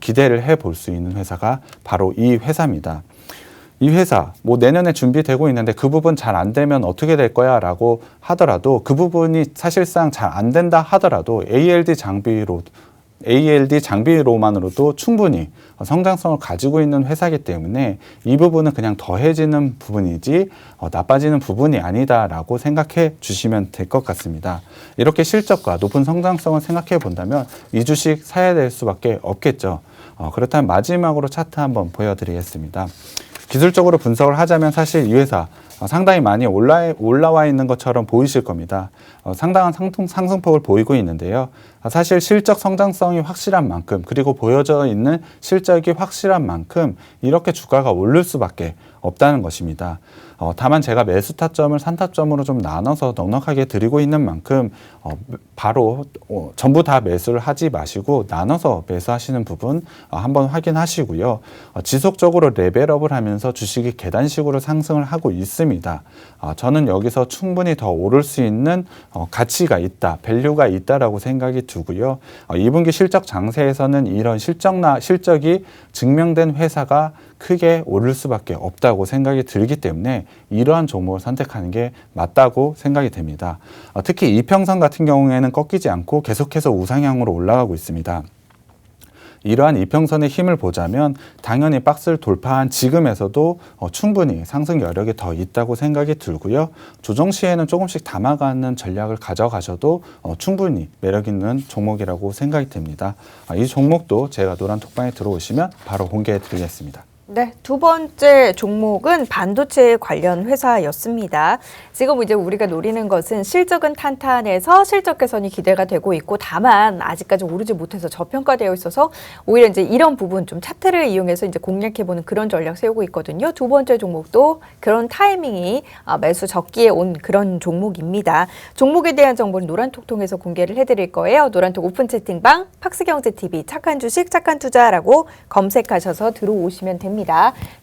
[SPEAKER 2] 기대를 해볼 수 있는 회사가 바로 이 회사입니다. 이 회사 내년에 준비되고 있는데 그 부분 잘 안 되면 어떻게 될 거야 라고 하더라도 그 부분이 사실상 잘 안 된다 하더라도 ALD 장비로 ALD 장비로만으로도 충분히 성장성을 가지고 있는 회사이기 때문에 이 부분은 그냥 더해지는 부분이지 나빠지는 부분이 아니다라고 생각해 주시면 될 것 같습니다. 이렇게 실적과 높은 성장성을 생각해 본다면 이 주식 사야 될 수밖에 없겠죠. 그렇다면 마지막으로 차트 한번 보여드리겠습니다. 기술적으로 분석을 하자면 사실 이 회사 상당히 많이 올라와 있는 것처럼 보이실 겁니다. 상당한 상승폭을 보이고 있는데요. 사실 실적 성장성이 확실한 만큼 그리고 보여져 있는 실적이 확실한 만큼 이렇게 주가가 오를 수밖에 없다는 것입니다. 다만 제가 매수 타점을 산타점으로 좀 나눠서 넉넉하게 드리고 있는 만큼 바로 전부 다 매수를 하지 마시고 나눠서 매수하시는 부분 한번 확인하시고요. 지속적으로 레벨업을 하면서 주식이 계단식으로 상승을 하고 있습니다. 저는 여기서 충분히 더 오를 수 있는 가치가 있다, 밸류가 있다라고 생각이 두고요. 2분기 실적 장세에서는 이런 실적이 증명된 회사가 크게 오를 수밖에 없다고 생각이 들기 때문에 이러한 종목을 선택하는 게 맞다고 생각이 됩니다. 특히 이평선 같은 경우에는 꺾이지 않고 계속해서 우상향으로 올라가고 있습니다. 이러한 이평선의 힘을 보자면 당연히 박스를 돌파한 지금에서도 충분히 상승 여력이 더 있다고 생각이 들고요. 조정 시에는 조금씩 담아가는 전략을 가져가셔도 충분히 매력 있는 종목이라고 생각이 됩니다. 이 종목도 제가 노란톡방에 들어오시면 바로 공개해 드리겠습니다.
[SPEAKER 1] 네, 두 번째 종목은 반도체 관련 회사였습니다. 지금 이제 우리가 노리는 것은 실적은 탄탄해서 실적 개선이 기대가 되고 있고 다만 아직까지 오르지 못해서 저평가되어 있어서 오히려 이제 이런 부분 좀 차트를 이용해서 이제 공략해보는 그런 전략 세우고 있거든요. 두 번째 종목도 그런 타이밍이 매수 적기에 온 그런 종목입니다. 종목에 대한 정보는 노란톡 통해서 공개를 해드릴 거예요. 노란톡 오픈 채팅방 팍스경제TV 착한 주식 착한 투자라고 검색하셔서 들어오시면 됩니다.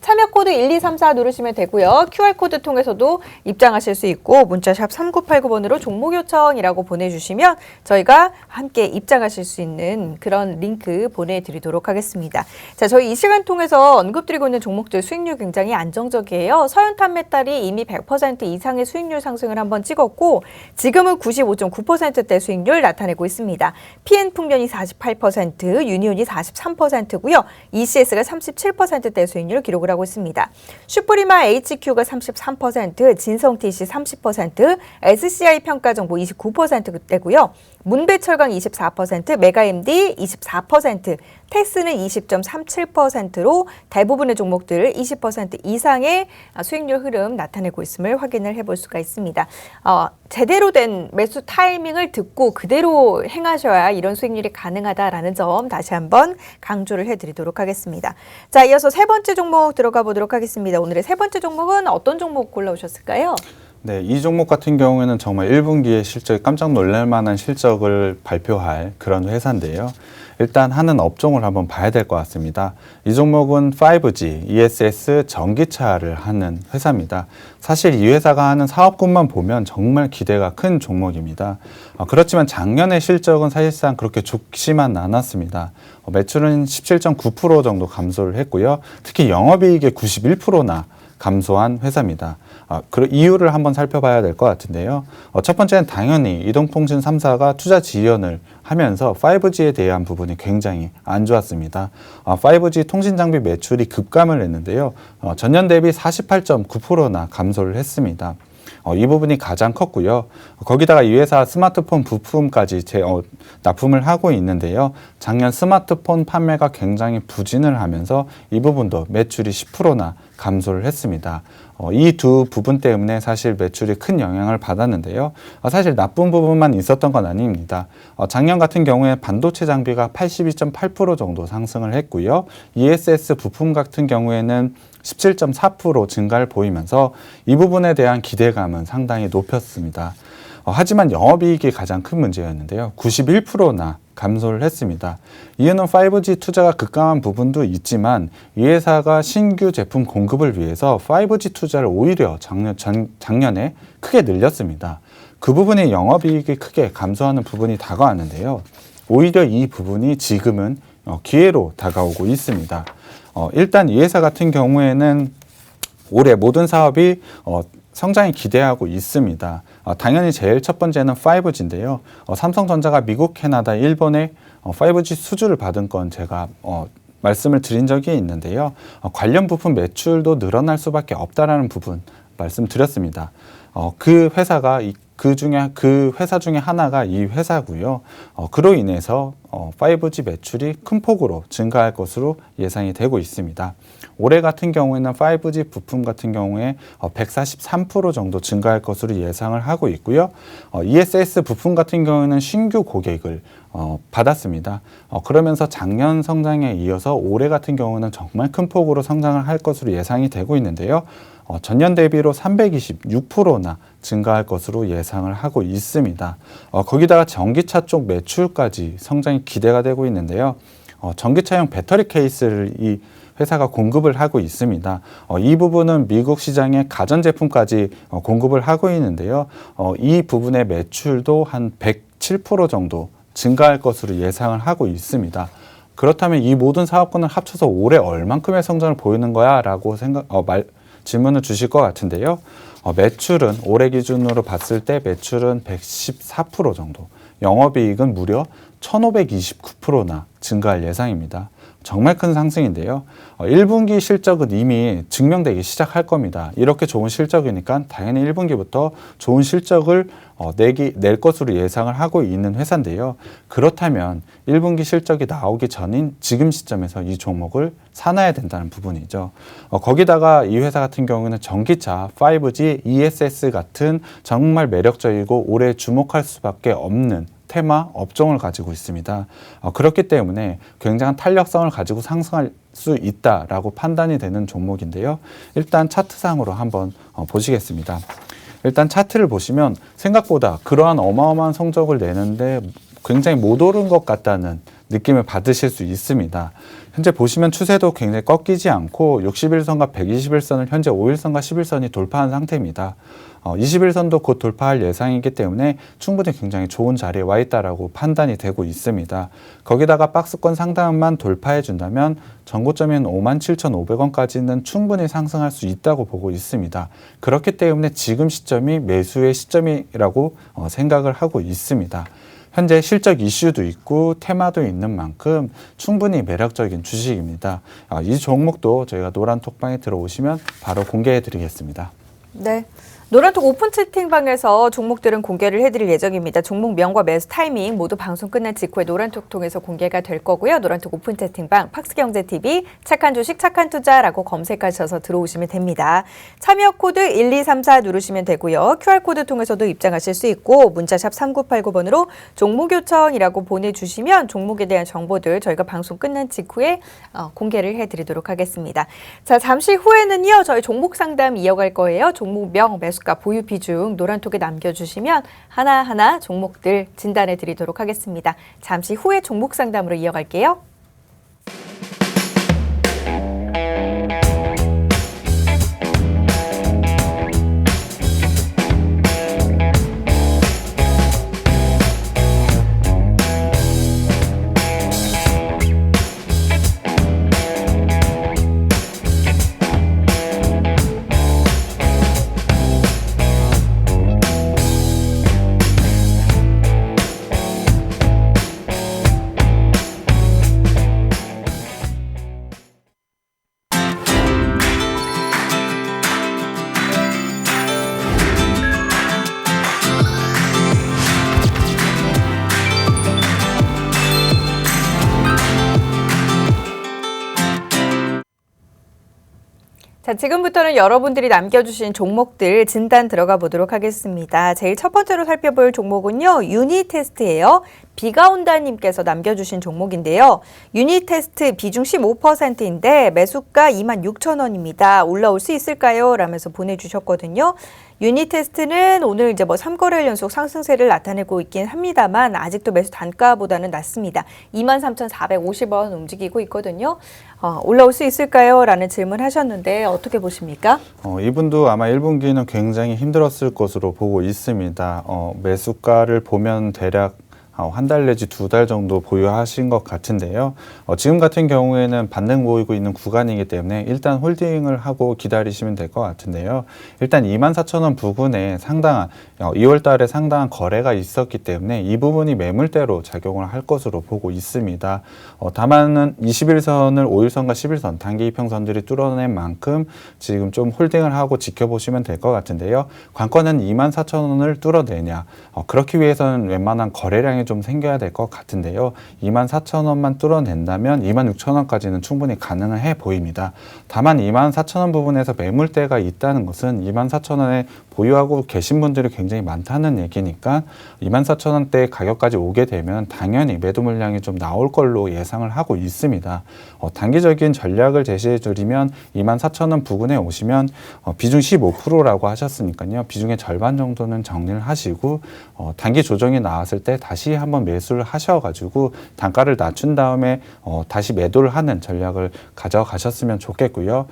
[SPEAKER 1] 참여 코드 1234 누르시면 되고요. QR코드 통해서도 입장하실 수 있고 문자샵 3989번으로 종목 요청이라고 보내주시면 저희가 함께 입장하실 수 있는 그런 링크 보내드리도록 하겠습니다. 자, 저희 이 시간 통해서 언급드리고 있는 종목들 수익률 굉장히 안정적이에요. 서현탄메탈이 이미 100% 이상의 수익률 상승을 한번 찍었고 지금은 95.9%대 수익률 나타내고 있습니다. PN풍년이 48%, 유니온이 43%고요. ECS가 37%대 수익률을 기록을 하고 있습니다. 슈프리마 HQ가 33%, 진성TC 30%, SCI 평가정보 29%대고요. 문배철강 24%, 메가MD 24%, 테스는 20.37%로 대부분의 종목들 20% 이상의 수익률 흐름 나타내고 있음을 확인을 해볼 수가 있습니다. 제대로 된 매수 타이밍을 듣고 그대로 행하셔야 이런 수익률이 가능하다라는 점 다시 한번 강조를 해드리도록 하겠습니다. 자, 이어서 세 번째 종목 들어가 보도록 하겠습니다. 오늘의 세 번째 종목은 어떤 종목 골라오셨을까요?
[SPEAKER 2] 네, 이 종목 같은 경우에는 정말 1분기에 실적이 깜짝 놀랄 만한 실적을 발표할 그런 회사인데요. 일단 하는 업종을 한번 봐야 될 것 같습니다. 이 종목은 5G, ESS 전기차를 하는 회사입니다. 사실 이 회사가 하는 사업군만 보면 정말 기대가 큰 종목입니다. 그렇지만 작년의 실적은 사실상 그렇게 좋지만 않았습니다. 매출은 17.9% 정도 감소를 했고요. 특히 영업이익의 91%나 감소한 회사입니다. 그 이유를 한번 살펴봐야 될 것 같은데요. 첫 번째는 당연히 이동통신 3사가 투자 지연을 하면서 5G에 대한 부분이 굉장히 안 좋았습니다. 5G 통신 장비 매출이 급감을 했는데요. 전년 대비 48.9%나 감소를 했습니다. 이 부분이 가장 컸고요. 거기다가 이 회사 스마트폰 부품까지 납품을 하고 있는데요. 작년 스마트폰 판매가 굉장히 부진을 하면서 이 부분도 매출이 10%나 감소를 했습니다. 이 두 부분 때문에 사실 매출이 큰 영향을 받았는데요. 사실 나쁜 부분만 있었던 건 아닙니다. 작년 같은 경우에 반도체 장비가 82.8% 정도 상승을 했고요. ESS 부품 같은 경우에는 17.4% 증가를 보이면서 이 부분에 대한 기대감은 상당히 높였습니다. 하지만 영업이익이 가장 큰 문제였는데요. 91%나 감소를 했습니다. 이유는 5G 투자가 급감한 부분도 있지만 이 회사가 신규 제품 공급을 위해서 5G 투자를 오히려 작년에 크게 늘렸습니다. 그 부분이 영업이익이 크게 감소하는 부분이 다가왔는데요. 오히려 이 부분이 지금은 기회로 다가오고 있습니다. 일단 이 회사 같은 경우에는 올해 모든 사업이 성장이 기대하고 있습니다. 당연히 제일 첫 번째는 5G인데요. 삼성전자가 미국, 캐나다, 일본의 5G 수주를 받은 건 제가 말씀을 드린 적이 있는데요. 관련 부품 매출도 늘어날 수밖에 없다라는 부분 말씀드렸습니다. 그 회사가 그 회사 중에 하나가 이 회사고요. 그로 인해서 5G 매출이 큰 폭으로 증가할 것으로 예상이 되고 있습니다. 올해 같은 경우에는 5G 부품 같은 경우에 143% 정도 증가할 것으로 예상을 하고 있고요. ESS 부품 같은 경우에는 신규 고객을 받았습니다. 그러면서 작년 성장에 이어서 올해 같은 경우는 정말 큰 폭으로 성장을 할 것으로 예상이 되고 있는데요. 전년 대비로 326%나 증가할 것으로 예상을 하고 있습니다. 거기다가 전기차 쪽 매출까지 성장이 기대가 되고 있는데요. 전기차용 배터리 케이스를 이 회사가 공급을 하고 있습니다. 이 부분은 미국 시장에 가전제품까지 공급을 하고 있는데요. 이 부분의 매출도 한 107% 정도 증가할 것으로 예상을 하고 있습니다. 그렇다면 이 모든 사업군을 합쳐서 올해 얼만큼의 성장을 보이는 거야? 라고 질문을 주실 것 같은데요. 매출은 올해 기준으로 봤을 때 매출은 114% 정도, 영업이익은 무려 1529%나 증가할 예상입니다. 정말 큰 상승인데요. 1분기 실적은 이미 증명되기 시작할 겁니다. 이렇게 좋은 실적이니까 당연히 1분기부터 좋은 실적을 낼 것으로 예상을 하고 있는 회사인데요. 그렇다면 1분기 실적이 나오기 전인 지금 시점에서 이 종목을 사놔야 된다는 부분이죠. 거기다가 이 회사 같은 경우는 전기차, 5G, ESS 같은 정말 매력적이고 올해 주목할 수밖에 없는 테마 업종을 가지고 있습니다. 그렇기 때문에 굉장한 탄력성을 가지고 상승할 수 있다라고 판단이 되는 종목인데요. 일단 차트상으로 한번 보시겠습니다. 일단 차트를 보시면 생각보다 그러한 어마어마한 성적을 내는데 굉장히 못 오른 것 같다는 느낌을 받으실 수 있습니다. 현재 보시면 추세도 굉장히 꺾이지 않고 60일선과 120일선을 현재 5일선과 10일선이 돌파한 상태입니다. 21선도 곧 돌파할 예상이기 때문에 충분히 굉장히 좋은 자리에 와 있다라고 판단이 되고 있습니다. 거기다가 박스권 상단만 돌파해 준다면 전고점인 57,500원까지는 충분히 상승할 수 있다고 보고 있습니다. 그렇기 때문에 지금 시점이 매수의 시점이라고 생각을 하고 있습니다. 현재 실적 이슈도 있고 테마도 있는 만큼 충분히 매력적인 주식입니다. 이 종목도 저희가 노란톡방에 들어오시면 바로 공개해 드리겠습니다.
[SPEAKER 1] 네. 노란톡 오픈 채팅방에서 종목들은 공개를 해드릴 예정입니다. 종목명과 매수 타이밍 모두 방송 끝난 직후에 노란톡 통해서 공개가 될 거고요. 노란톡 오픈 채팅방 팍스경제TV 착한 주식 착한 투자라고 검색하셔서 들어오시면 됩니다. 참여 코드 1234 누르시면 되고요. QR코드 통해서도 입장하실 수 있고 문자샵 3989번으로 종목 요청이라고 보내주시면 종목에 대한 정보들 저희가 방송 끝난 직후에 공개를 해드리도록 하겠습니다. 자, 잠시 후에는요. 저희 종목 상담 이어갈 거예요. 종목명, 매수가, 보유 비중 노란톡에 남겨주시면 하나하나 종목들 진단해 드리도록 하겠습니다. 잠시 후에 종목 상담으로 이어갈게요. 자, 지금부터는 여러분들이 남겨주신 종목들 진단 들어가 보도록 하겠습니다. 제일 첫 번째로 살펴볼 종목은요. 유니테스트예요. 비가 온다님께서 남겨주신 종목인데요. 유니테스트 비중 15%인데 매수가 26,000원입니다. 올라올 수 있을까요? 라면서 보내주셨거든요. 유니테스트는 오늘 이제 3거래일 연속 상승세를 나타내고 있긴 합니다만 아직도 매수 단가보다는 낮습니다. 23,450원 움직이고 있거든요. 올라올 수 있을까요? 라는 질문 하셨는데 어떻게 보십니까?
[SPEAKER 2] 이분도 아마 1분기는 굉장히 힘들었을 것으로 보고 있습니다. 매수가를 보면 대략 한 달 내지 2달 정도 보유하신 것 같은데요. 지금 같은 경우에는 반등 보이고 있는 구간이기 때문에 일단 홀딩을 하고 기다리시면 될 것 같은데요. 일단 24,000원 부근에 상당한 2월 달에 상당한 거래가 있었기 때문에 이 부분이 매물대로 작용을 할 것으로 보고 있습니다. 다만은 21선을 5일선과 11선 단기 이평선들이 뚫어낸 만큼 지금 좀 홀딩을 하고 지켜보시면 될 것 같은데요. 관건은 24,000원을 뚫어내냐. 그렇기 위해서는 웬만한 거래량이 좀 생겨야 될 것 같은데요. 24,000원만 뚫어낸다면 26,000원까지는 충분히 가능해 보입니다. 다만 24,000원 부분에서 매물대가 있다는 것은 24,000원에 보유하고 계신 분들이 굉장히 많다는 얘기니까 24,000원대 가격까지 오게 되면 당연히 매도 물량이 좀 나올 걸로 예상을 하고 있습니다. 단기적인 전략을 제시해 드리면 24,000원 부근에 오시면 비중 15%라고 하셨으니까요. 비중의 절반 정도는 정리를 하시고 단기 조정이 나왔을 때 다시 한번 매수를 하셔가지고 단가를 낮춘 다음에 다시 매도를 하는 전략을 가져가셨으면 좋겠고요.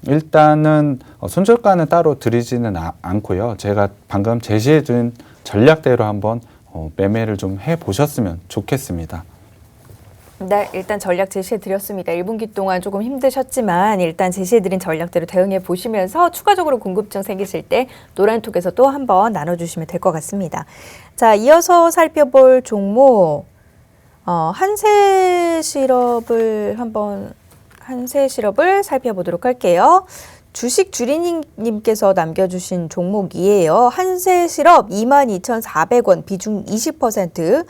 [SPEAKER 2] 일단은 손절가는 따로 드리지는 않고요. 제가 방금 제시해준 전략대로 한번 매매를 좀 해보셨으면 좋겠습니다.
[SPEAKER 1] 네, 일단 전략 제시해드렸습니다. 1분기 동안 조금 힘드셨지만 일단 제시해드린 전략대로 대응해 보시면서 추가적으로 궁금증 생기실 때 노란톡에서 또 한번 나눠주시면 될 것 같습니다. 자, 이어서 살펴볼 종목 한세실업을 살펴보도록 할게요. 주식 주리님께서 남겨주신 종목이에요. 한세실업 22,400원 비중 20%.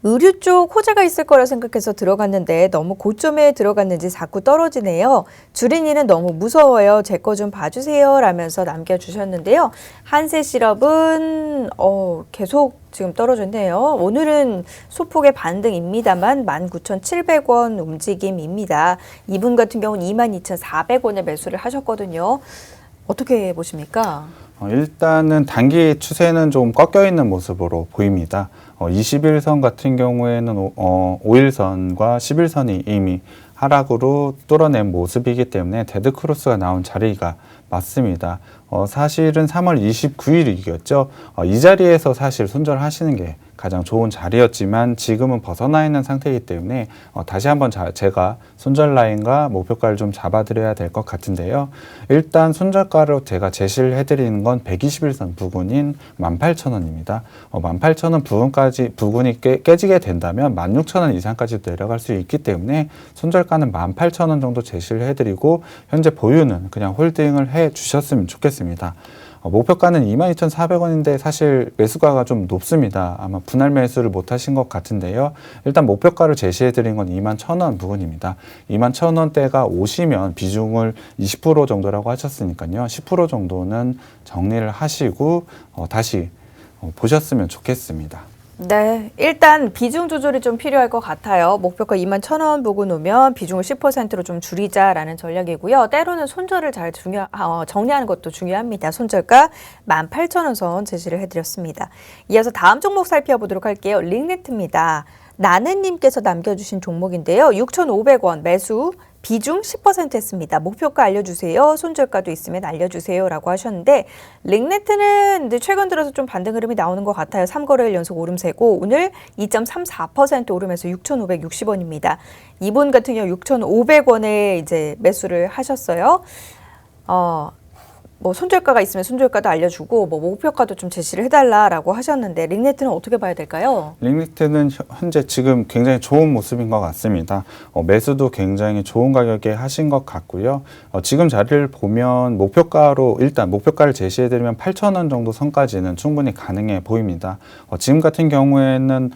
[SPEAKER 1] 의류 쪽 호재가 있을 거라 생각해서 들어갔는데 너무 고점에 들어갔는지 자꾸 떨어지네요. 주린이는 너무 무서워요. 제 거 좀 봐주세요. 라면서 남겨주셨는데요. 한세실업은 계속 지금 떨어졌네요. 오늘은 소폭의 반등입니다만 19,700원 움직임입니다. 이분 같은 경우는 22,400원에 매수를 하셨거든요. 어떻게 보십니까?
[SPEAKER 2] 일단은 단기 추세는 좀 꺾여 있는 모습으로 보입니다. 21선 같은 경우에는 5일선과 11선이 이미 하락으로 뚫어낸 모습이기 때문에 데드크로스가 나온 자리가 맞습니다. 사실은 3월 29일이었죠. 이 자리에서 사실 손절하시는 게 가장 좋은 자리였지만 지금은 벗어나 있는 상태이기 때문에 다시 한번 제가 손절 라인과 목표가를 좀 잡아드려야 될 것 같은데요. 일단 손절가로 제가 제시를 해드리는 건 121선 부근인 18,000원입니다. 18,000원 부근이 깨지게 된다면 16,000원 이상까지 내려갈 수 있기 때문에 손절가는 18,000원 정도 제시를 해드리고 현재 보유는 그냥 홀딩을 해 주셨으면 좋겠습니다. 목표가는 22,400원인데 사실 매수가가 좀 높습니다. 아마 분할 매수를 못 하신 것 같은데요. 일단 목표가를 제시해 드린 건 21,000원 부근입니다. 21,000원대가 오시면 비중을 20% 정도라고 하셨으니까요. 10% 정도는 정리를 하시고 다시 보셨으면 좋겠습니다.
[SPEAKER 1] 네, 일단 비중 조절이 좀 필요할 것 같아요. 목표가 21,000원 보고 놓으면 비중을 10%로 좀 줄이자라는 전략이고요. 때로는 손절을 잘 정리하는 것도 중요합니다. 손절가 18,000원 선 제시를 해드렸습니다. 이어서 다음 종목 살펴보도록 할게요. 링네트입니다. 나는님께서 남겨주신 종목인데요. 6,500원 매수 비중 10% 했습니다. 목표가 알려주세요. 손절가도 있으면 알려주세요. 라고 하셨는데 링네트는 최근 들어서 좀 반등 흐름이 나오는 것 같아요. 3거래일 연속 오름세고 오늘 2.34% 오르면서 6,560원입니다. 이분 같은 경우 6,500원에 이제 매수를 하셨어요. 손절가가 있으면 손절가도 알려주고 목표가도 좀 제시를 해달라라고 하셨는데 링네트는 어떻게 봐야 될까요?
[SPEAKER 2] 링네트는 현재 지금 굉장히 좋은 모습인 것 같습니다. 매수도 굉장히 좋은 가격에 하신 것 같고요. 지금 자리를 보면 일단 목표가를 제시해드리면 8,000원 정도 선까지는 충분히 가능해 보입니다. 지금 같은 경우에는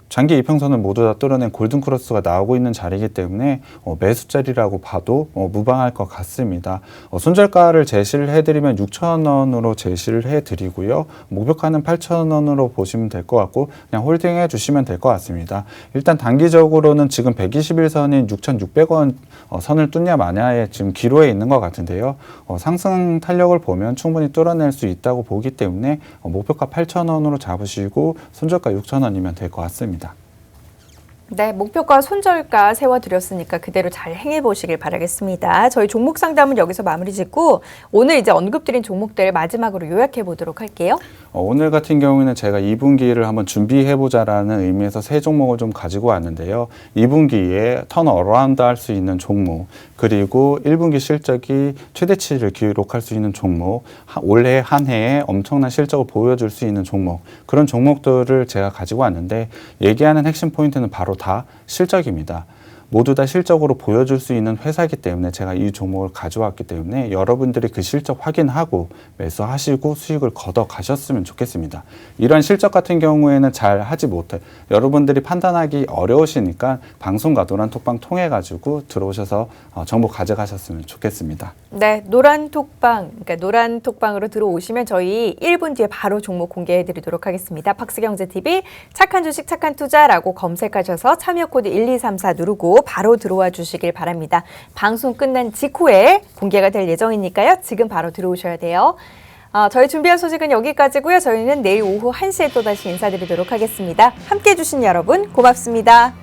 [SPEAKER 2] 장기 이평선은 모두 다 뚫어낸 골든크로스가 나오고 있는 자리이기 때문에 매수 자리라고 봐도 무방할 것 같습니다. 손절가를 제시를 해드리면 6,000원으로 제시를 해드리고요. 목표가는 8,000원으로 보시면 될 것 같고 그냥 홀딩해 주시면 될 것 같습니다. 일단 단기적으로는 지금 121선인 6,600원 선을 뚫냐 마냐에 지금 기로에 있는 것 같은데요. 상승 탄력을 보면 충분히 뚫어낼 수 있다고 보기 때문에 목표가 8,000원으로 잡으시고 손절가 6,000원이면 될 것 같습니다.
[SPEAKER 1] 네, 목표가 손절가 세워드렸으니까 그대로 잘 행해보시길 바라겠습니다. 저희 종목 상담은 여기서 마무리 짓고 오늘 이제 언급드린 종목들 마지막으로 요약해 보도록 할게요.
[SPEAKER 2] 오늘 같은 경우에는 제가 2분기를 한번 준비해보자라는 의미에서 세 종목을 좀 가지고 왔는데요. 2분기에 턴어라운드 할 수 있는 종목, 그리고 1분기 실적이 최대치를 기록할 수 있는 종목, 올해 한 해에 엄청난 실적을 보여줄 수 있는 종목, 그런 종목들을 제가 가지고 왔는데 얘기하는 핵심 포인트는 바로 다 실적입니다. 모두 다 실적으로 보여줄 수 있는 회사이기 때문에 제가 이 종목을 가져왔기 때문에 여러분들이 그 실적 확인하고 매수하시고 수익을 걷어 가셨으면 좋겠습니다. 이런 실적 같은 경우에는 잘 하지 못해 여러분들이 판단하기 어려우시니까 방송과 노란톡방 통해 가지고 들어오셔서 정보 가져가셨으면 좋겠습니다.
[SPEAKER 1] 네, 노란톡방, 그러니까 노란톡방으로 들어오시면 저희 1분 뒤에 바로 종목 공개해 드리도록 하겠습니다. 박스경제TV 착한 주식 착한 투자라고 검색하셔서 참여 코드 1234 누르고 바로 들어와 주시길 바랍니다. 방송 끝난 직후에 공개가 될 예정이니까요. 지금 바로 들어오셔야 돼요. 저희 준비한 소식은 여기까지고요. 저희는 내일 오후 1시에 또다시 인사드리도록 하겠습니다. 함께해 주신 여러분 고맙습니다.